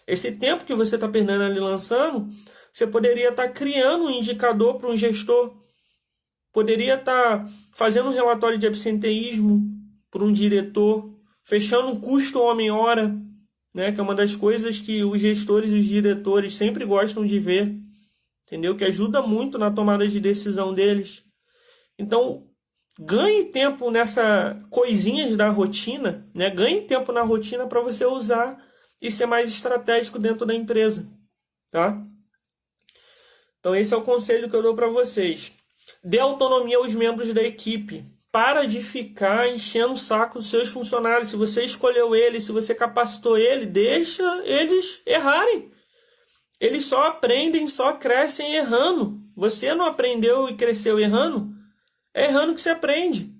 Esse tempo que você está perdendo ali lançando, você poderia estar criando um indicador para um gestor, poderia estar fazendo um relatório de absenteísmo para um diretor, fechando o custo homem-hora, né, que é uma das coisas que os gestores e os diretores sempre gostam de ver, entendeu? Que ajuda muito na tomada de decisão deles. Então, ganhe tempo nessa coisinhas da rotina, né? Ganhe tempo na rotina para você usar e ser mais estratégico dentro da empresa, tá? Então, esse é o conselho que eu dou para vocês. Dê autonomia aos membros da equipe. Para de ficar enchendo o saco dos seus funcionários. Se você escolheu eles, se você capacitou ele, deixa eles errarem. Eles só aprendem, só crescem errando. Você não aprendeu e cresceu errando? É errando que você aprende.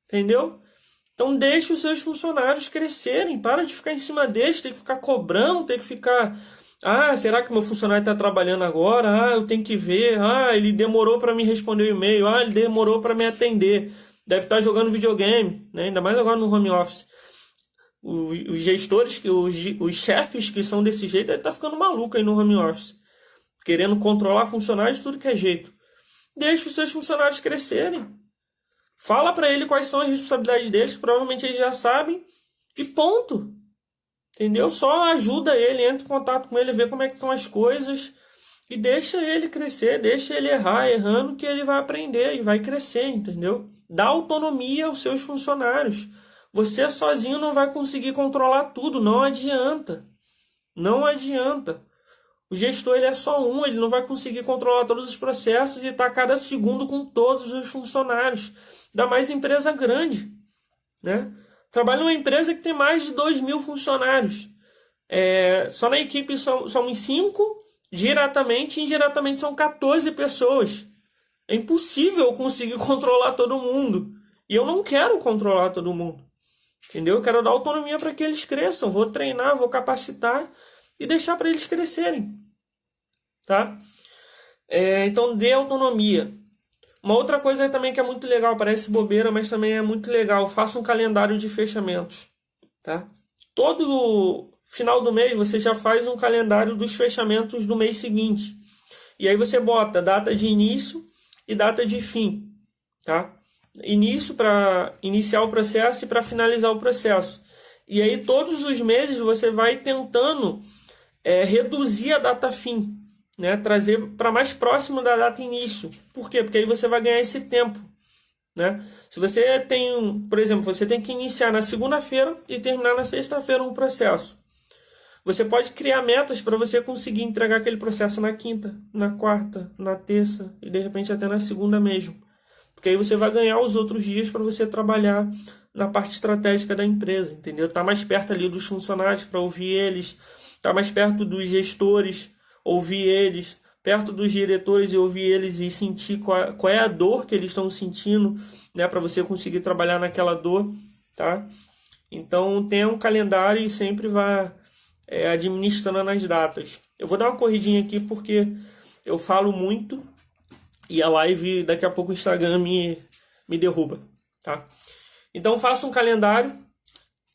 Entendeu? Então deixa os seus funcionários crescerem. Para de ficar em cima deles, tem que ficar cobrando, tem que ficar... será que meu funcionário está trabalhando agora? Eu tenho que ver. Ele demorou para me responder o e-mail. Ele demorou para me atender. Deve estar jogando videogame, né? Ainda mais agora no home office. Os gestores, os chefes que são desse jeito, devem estar ficando malucos aí no home office. Querendo controlar funcionários de tudo que é jeito. Deixa os seus funcionários crescerem. Fala para ele quais são as responsabilidades deles, que provavelmente eles já sabem. E ponto. Entendeu? Só ajuda ele, entra em contato com ele, vê como é que estão as coisas. E deixa ele crescer, deixa ele errando que ele vai aprender e vai crescer, entendeu? Dá autonomia aos seus funcionários. Você sozinho não vai conseguir controlar tudo, não adianta. Não adianta. O gestor ele é só um, ele não vai conseguir controlar todos os processos e estar cada segundo com todos os funcionários. Ainda mais empresa grande, né? Trabalho numa empresa que tem mais de 2.000 funcionários. Só na equipe somos 5, diretamente e indiretamente são 14 pessoas. É impossível eu conseguir controlar todo mundo. E eu não quero controlar todo mundo. Entendeu? Eu quero dar autonomia para que eles cresçam. Vou treinar, vou capacitar e deixar para eles crescerem. Tá? Então dê autonomia. Uma outra coisa também que é muito legal, parece bobeira, mas também é muito legal. Faça um calendário de fechamentos. Tá? Todo final do mês você já faz um calendário dos fechamentos do mês seguinte. E aí você bota data de início e data de fim. Tá? Início para iniciar o processo e para finalizar o processo. E aí todos os meses você vai tentando reduzir a data fim, né? Trazer para mais próximo da data início. Por quê? Porque aí você vai ganhar esse tempo, né? Se você tem, por exemplo, você tem que iniciar na segunda-feira e terminar na sexta-feira um processo. Você pode criar metas para você conseguir entregar aquele processo na quinta, na quarta, na terça e de repente até na segunda mesmo. Porque aí você vai ganhar os outros dias para você trabalhar na parte estratégica da empresa, entendeu? Tá mais perto ali dos funcionários para ouvir eles, tá mais perto dos gestores, ouvir eles, perto dos diretores e ouvir eles e sentir qual é a dor que eles estão sentindo, né? Para você conseguir trabalhar naquela dor, tá? Então tenha um calendário e sempre vá administrando as datas. Eu vou dar uma corridinha aqui porque eu falo muito e a live, daqui a pouco o Instagram me derruba, tá? Então faça um calendário,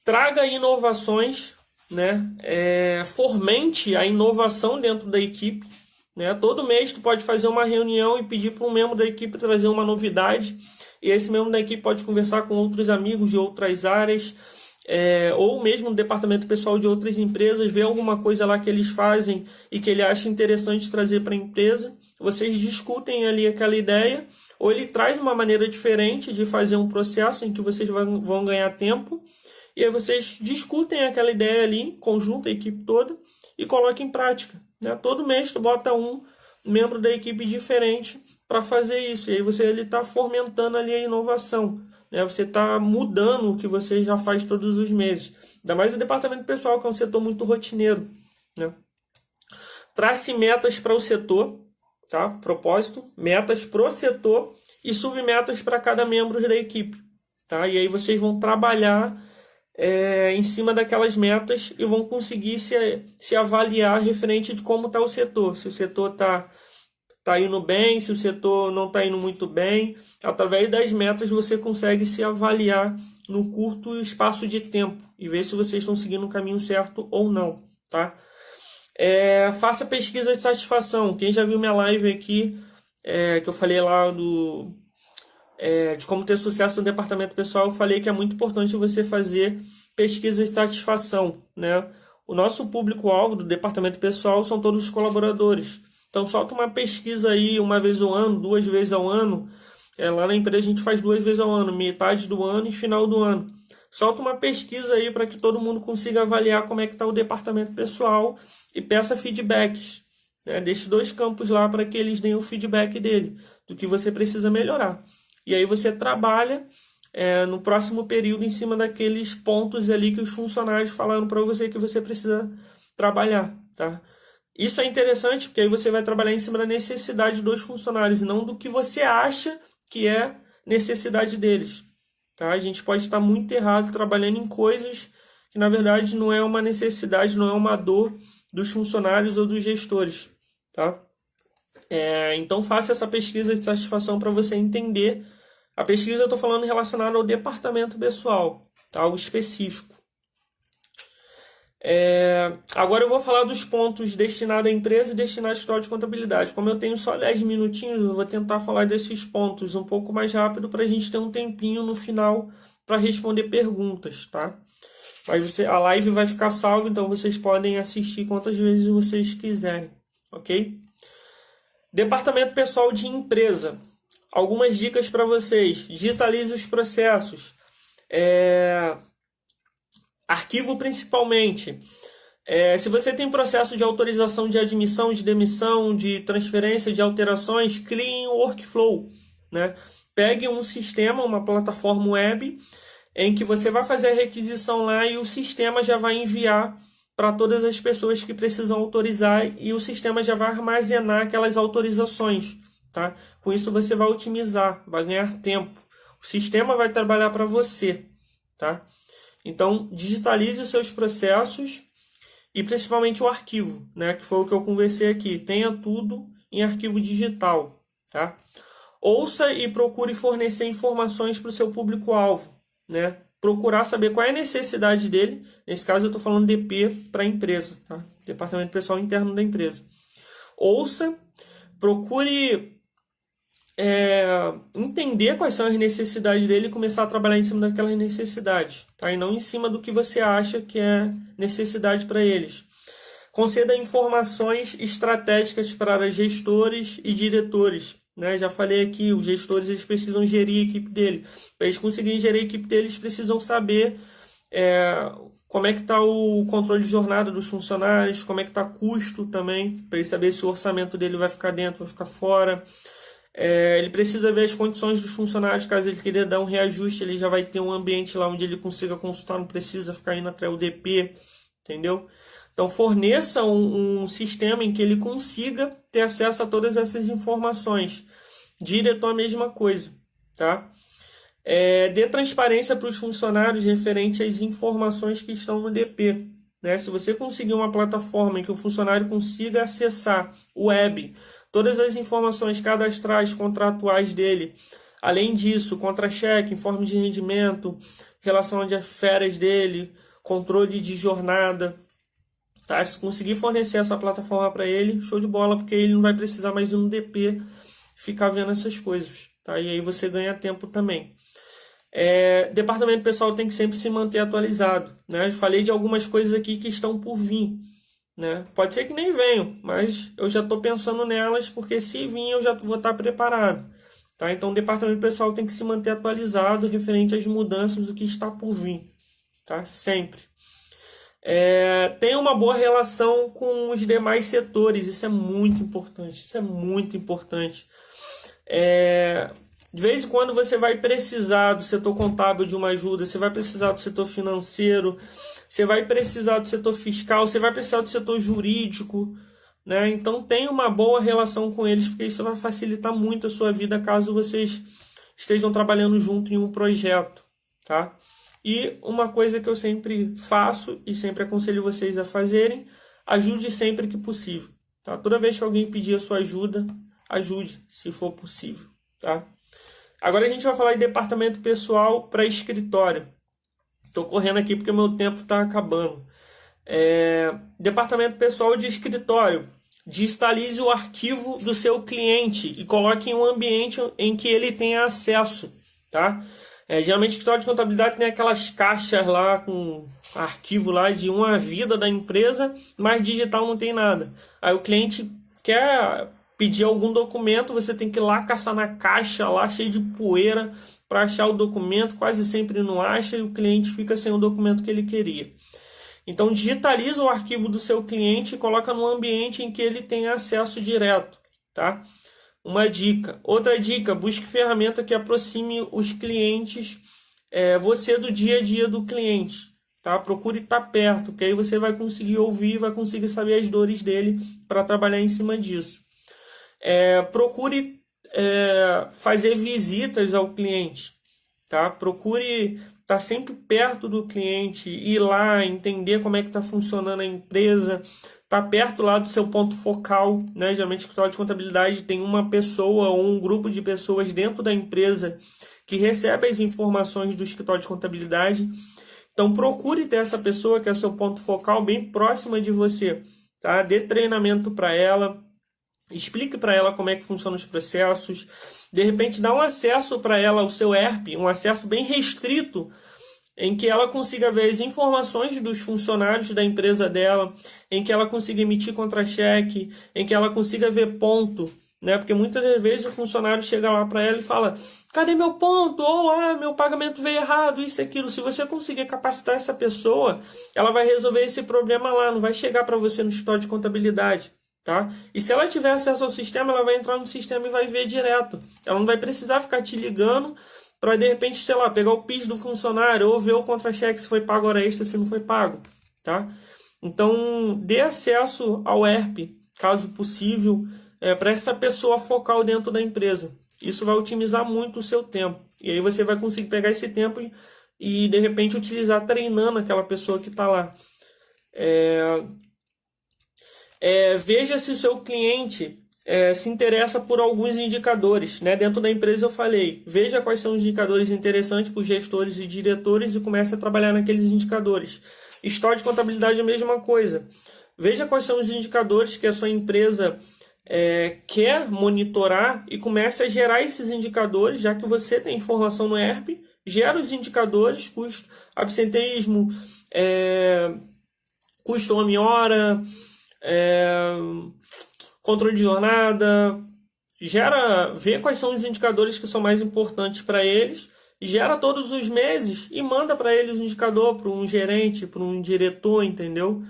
traga inovações, né? Fomente a inovação dentro da equipe, né? Todo mês tu pode fazer uma reunião e pedir para um membro da equipe trazer uma novidade, e esse membro da equipe pode conversar com outros amigos de outras áreas, ou mesmo no departamento pessoal de outras empresas, ver alguma coisa lá que eles fazem e que ele acha interessante trazer para a empresa. Vocês discutem ali aquela ideia, ou ele traz uma maneira diferente de fazer um processo em que vocês vão ganhar tempo, e aí vocês discutem aquela ideia ali, conjunta a equipe toda, e coloca em prática, né? Todo mês tu bota um membro da equipe diferente para fazer isso, e aí ele está fomentando ali a inovação, né? Você está mudando o que você já faz todos os meses. Ainda mais o departamento pessoal, que é um setor muito rotineiro, né? Trace metas para o setor, tá? Propósito, metas para o setor e submetas para cada membro da equipe, tá? E aí vocês vão trabalhar em cima daquelas metas e vão conseguir se avaliar referente de como está o setor. Se o setor está indo bem, se o setor não está indo muito bem. Através das metas você consegue se avaliar no curto espaço de tempo e ver se vocês estão seguindo o caminho certo ou não, tá? Faça pesquisa de satisfação. Quem já viu minha live aqui, que eu falei lá de como ter sucesso no departamento pessoal, eu falei que é muito importante você fazer pesquisa de satisfação, né? O nosso público-alvo do departamento pessoal são todos os colaboradores. Então solta uma pesquisa aí uma vez ao ano, 2 vezes ao ano. Lá na empresa a gente faz 2 vezes ao ano, metade do ano e final do ano. Solta uma pesquisa aí para que todo mundo consiga avaliar como é que está o departamento pessoal e peça feedbacks, né? Deixe 2 campos lá para que eles deem o feedback dele, do que você precisa melhorar. E aí você trabalha no próximo período em cima daqueles pontos ali que os funcionários falaram para você que você precisa trabalhar, tá? Isso é interessante porque aí você vai trabalhar em cima da necessidade dos funcionários e não do que você acha que é necessidade deles, tá? A gente pode estar muito errado trabalhando em coisas que na verdade não é uma necessidade, não é uma dor dos funcionários ou dos gestores, tá? Então faça essa pesquisa de satisfação para você entender. A pesquisa eu estou falando relacionada ao departamento pessoal, tá? Algo específico. Agora eu vou falar dos pontos destinados à empresa e destinados à história de contabilidade. Como eu tenho só 10 minutinhos, eu vou tentar falar desses pontos um pouco mais rápido para a gente ter um tempinho no final para responder perguntas, tá? Mas a live vai ficar salva, então vocês podem assistir quantas vezes vocês quiserem, ok? Departamento pessoal de empresa. Algumas dicas para vocês. Digitalize os processos. Arquivo principalmente. Se você tem processo de autorização de admissão, de demissão, de transferência, de alterações, crie um workflow, né? Pegue um sistema, uma plataforma web em que você vai fazer a requisição lá e o sistema já vai enviar para todas as pessoas que precisam autorizar e o sistema já vai armazenar aquelas autorizações, tá? Com isso você vai otimizar, vai ganhar tempo. O sistema vai trabalhar para você, tá? Então, digitalize os seus processos e principalmente o arquivo, né? Que foi o que eu conversei aqui. Tenha tudo em arquivo digital, tá? Ouça e procure fornecer informações para o seu público-alvo, né? Procurar saber qual é a necessidade dele. Nesse caso, eu estou falando DP para a empresa, tá? Departamento Pessoal Interno da empresa. Ouça, procure entender quais são as necessidades dele e começar a trabalhar em cima daquelas necessidades, tá? E não em cima do que você acha que é necessidade para eles. Conceda informações estratégicas para gestores e diretores, né? Já falei aqui, os gestores eles precisam gerir a equipe dele. Para eles conseguirem gerir a equipe deles, eles precisam saber como é que está o controle de jornada dos funcionários, como é que está custo também, para ele saber se o orçamento dele vai ficar dentro, vai ficar fora. Ele precisa ver as condições dos funcionários, caso ele queira dar um reajuste, ele já vai ter um ambiente lá onde ele consiga consultar, não precisa ficar indo até o DP, entendeu? Então forneça um sistema em que ele consiga ter acesso a todas essas informações. Diretor a mesma coisa, tá? Dê transparência para os funcionários referente às informações que estão no DP, né? Se você conseguir uma plataforma em que o funcionário consiga acessar o web, todas as informações cadastrais, contratuais dele, além disso, contra-cheque, informe de rendimento, relação de férias dele, controle de jornada, tá? Se conseguir fornecer essa plataforma para ele, show de bola, porque ele não vai precisar mais ir no DP ficar vendo essas coisas, tá? E aí você ganha tempo também. Departamento pessoal tem que sempre se manter atualizado, né? Eu falei de algumas coisas aqui que estão por vir, né? Pode ser que nem venham, mas eu já estou pensando nelas, porque se vir eu já vou estar preparado, tá? Então o departamento pessoal tem que se manter atualizado referente às mudanças do que está por vir, tá? Sempre. Tenha uma boa relação com os demais setores, isso é muito importante, isso é muito importante. De vez em quando você vai precisar do setor contábil de uma ajuda, você vai precisar do setor financeiro, você vai precisar do setor fiscal, você vai precisar do setor jurídico, né? Então tenha uma boa relação com eles, porque isso vai facilitar muito a sua vida caso vocês estejam trabalhando junto em um projeto, tá? E uma coisa que eu sempre faço e sempre aconselho vocês a fazerem, ajude sempre que possível, tá? Toda vez que alguém pedir a sua ajuda, ajude, se for possível, tá? Agora a gente vai falar de departamento pessoal para escritório. Estou correndo aqui porque o meu tempo está acabando. Departamento pessoal de escritório. Digitalize o arquivo do seu cliente e coloque em um ambiente em que ele tenha acesso, tá? Geralmente o escritório de contabilidade tem aquelas caixas lá com arquivo lá de uma vida da empresa, mas digital não tem nada. Aí o cliente quer pedir algum documento, você tem que ir lá caçar na caixa lá cheio de poeira para achar o documento, quase sempre não acha e o cliente fica sem o documento que ele queria. Então digitaliza o arquivo do seu cliente e coloca no ambiente em que ele tem acesso direto, tá? Uma dica. Outra dica, busque ferramenta que aproxime os clientes, você do dia a dia do cliente, tá? Procure estar perto, que aí você vai conseguir ouvir, vai conseguir saber as dores dele para trabalhar em cima disso. Procure fazer visitas ao cliente, tá? Procure estar sempre perto do cliente, ir lá, entender como é que está funcionando a empresa, estar perto lá do seu ponto focal, né? Geralmente o escritório de contabilidade tem uma pessoa ou um grupo de pessoas dentro da empresa que recebe as informações do escritório de contabilidade. Então procure ter essa pessoa que é o seu ponto focal bem próxima de você, tá? Dê treinamento para ela. Explique para ela como é que funcionam os processos. De repente, dá um acesso para ela ao seu ERP, um acesso bem restrito, em que ela consiga ver as informações dos funcionários da empresa dela, em que ela consiga emitir contra-cheque, em que ela consiga ver ponto, né? Porque muitas vezes o funcionário chega lá para ela e fala: cadê meu ponto? Ou meu pagamento veio errado, isso e aquilo. Se você conseguir capacitar essa pessoa, ela vai resolver esse problema lá, não vai chegar para você no escritório de contabilidade. Tá? E se ela tiver acesso ao sistema, ela vai entrar no sistema e vai ver direto. Ela não vai precisar ficar te ligando para de repente, sei lá, pegar o PIS do funcionário ou ver o contra-cheque se foi pago hora extra, se não foi pago, tá? Então, dê acesso ao ERP, caso possível, para essa pessoa focal dentro da empresa. Isso vai otimizar muito o seu tempo. E aí você vai conseguir pegar esse tempo e de repente utilizar treinando aquela pessoa que está lá. Veja se o seu cliente se interessa por alguns indicadores, né? Dentro da empresa eu falei, veja quais são os indicadores interessantes para os gestores e diretores e comece a trabalhar naqueles indicadores. História de contabilidade é a mesma coisa. Veja quais são os indicadores que a sua empresa quer monitorar e comece a gerar esses indicadores, já que você tem informação no ERP, gera os indicadores, custo, absenteísmo, custo hora, controle de jornada, vê quais são os indicadores que são mais importantes para eles, gera todos os meses e manda para eles o indicador para um gerente, para um diretor, entendeu?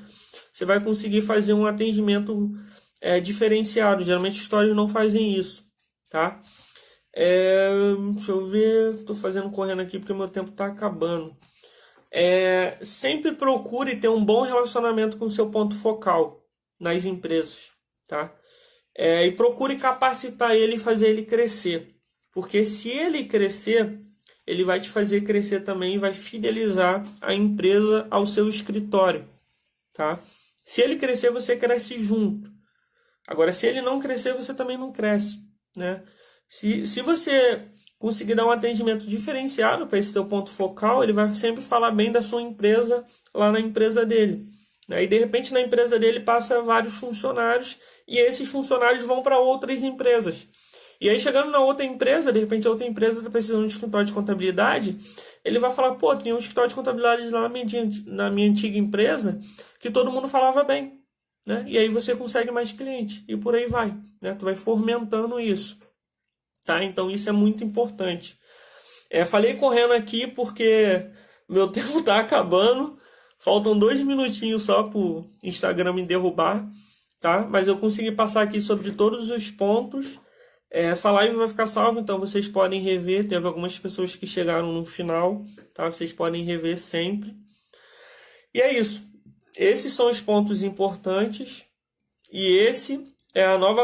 Você vai conseguir fazer um atendimento diferenciado. Geralmente os escritórios não fazem isso, tá? Deixa eu ver, estou fazendo correndo aqui porque meu tempo está acabando. Sempre procure ter um bom relacionamento com o seu ponto focal nas empresas, tá? E procure capacitar ele e fazer ele crescer. Porque se ele crescer, ele vai te fazer crescer também e vai fidelizar a empresa ao seu escritório, tá? Se ele crescer, você cresce junto. Agora, se ele não crescer, você também não cresce, né? Se você conseguir dar um atendimento diferenciado para esse seu ponto focal, ele vai sempre falar bem da sua empresa lá na empresa dele. E de repente na empresa dele passa vários funcionários e esses funcionários vão para outras empresas. E aí chegando na outra empresa, de repente a outra empresa está precisando de um escritório de contabilidade, ele vai falar, pô, tem um escritório de contabilidade lá na minha antiga empresa que todo mundo falava bem, né? E aí você consegue mais cliente e por aí vai, né? Tu vai fomentando isso, tá? Então isso é muito importante. Falei correndo aqui porque meu tempo está acabando. Faltam 2 minutinhos só para o Instagram me derrubar, tá? Mas eu consegui passar aqui sobre todos os pontos. Essa live vai ficar salva, então vocês podem rever. Teve algumas pessoas que chegaram no final, tá? Vocês podem rever sempre. E é isso. Esses são os pontos importantes. E essa é a nova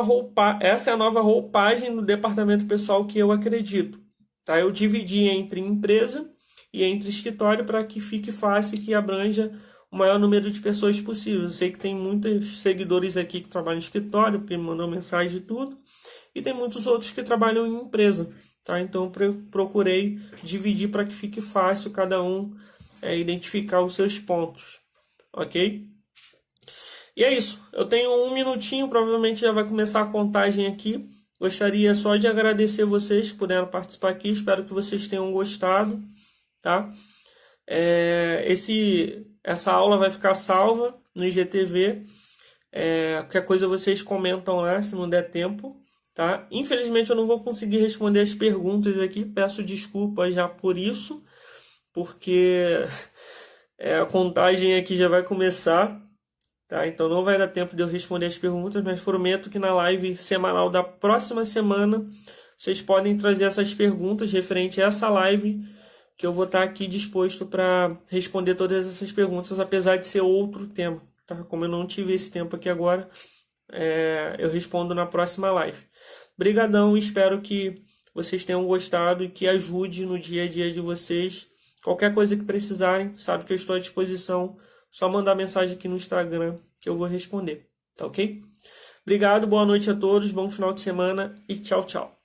roupagem do departamento pessoal que eu acredito, tá? Eu dividi entre empresa e entre escritório para que fique fácil e que abranja o maior número de pessoas possível. Eu sei que tem muitos seguidores aqui que trabalham em escritório, porque me mandam mensagem e tudo, e tem muitos outros que trabalham em empresa, tá? Então eu procurei dividir para que fique fácil cada um identificar os seus pontos, ok? E é isso, eu tenho 1 minutinho, provavelmente já vai começar a contagem aqui. Gostaria só de agradecer vocês que puderam participar aqui, espero que vocês tenham gostado, tá? Essa aula vai ficar salva no IGTV. Qualquer coisa vocês comentam lá, se não der tempo, tá? Infelizmente eu não vou conseguir responder as perguntas aqui, peço desculpas já por isso, porque a contagem aqui já vai começar, tá? Então não vai dar tempo de eu responder as perguntas, mas prometo que na live semanal da próxima semana vocês podem trazer essas perguntas referente a essa live, que eu vou estar aqui disposto para responder todas essas perguntas, apesar de ser outro tema, tá? Como eu não tive esse tempo aqui agora, eu respondo na próxima live. Brigadão, espero que vocês tenham gostado e que ajude no dia a dia de vocês. Qualquer coisa que precisarem, sabe que eu estou à disposição. Só mandar mensagem aqui no Instagram que eu vou responder, tá ok? Obrigado, boa noite a todos, bom final de semana e tchau, tchau.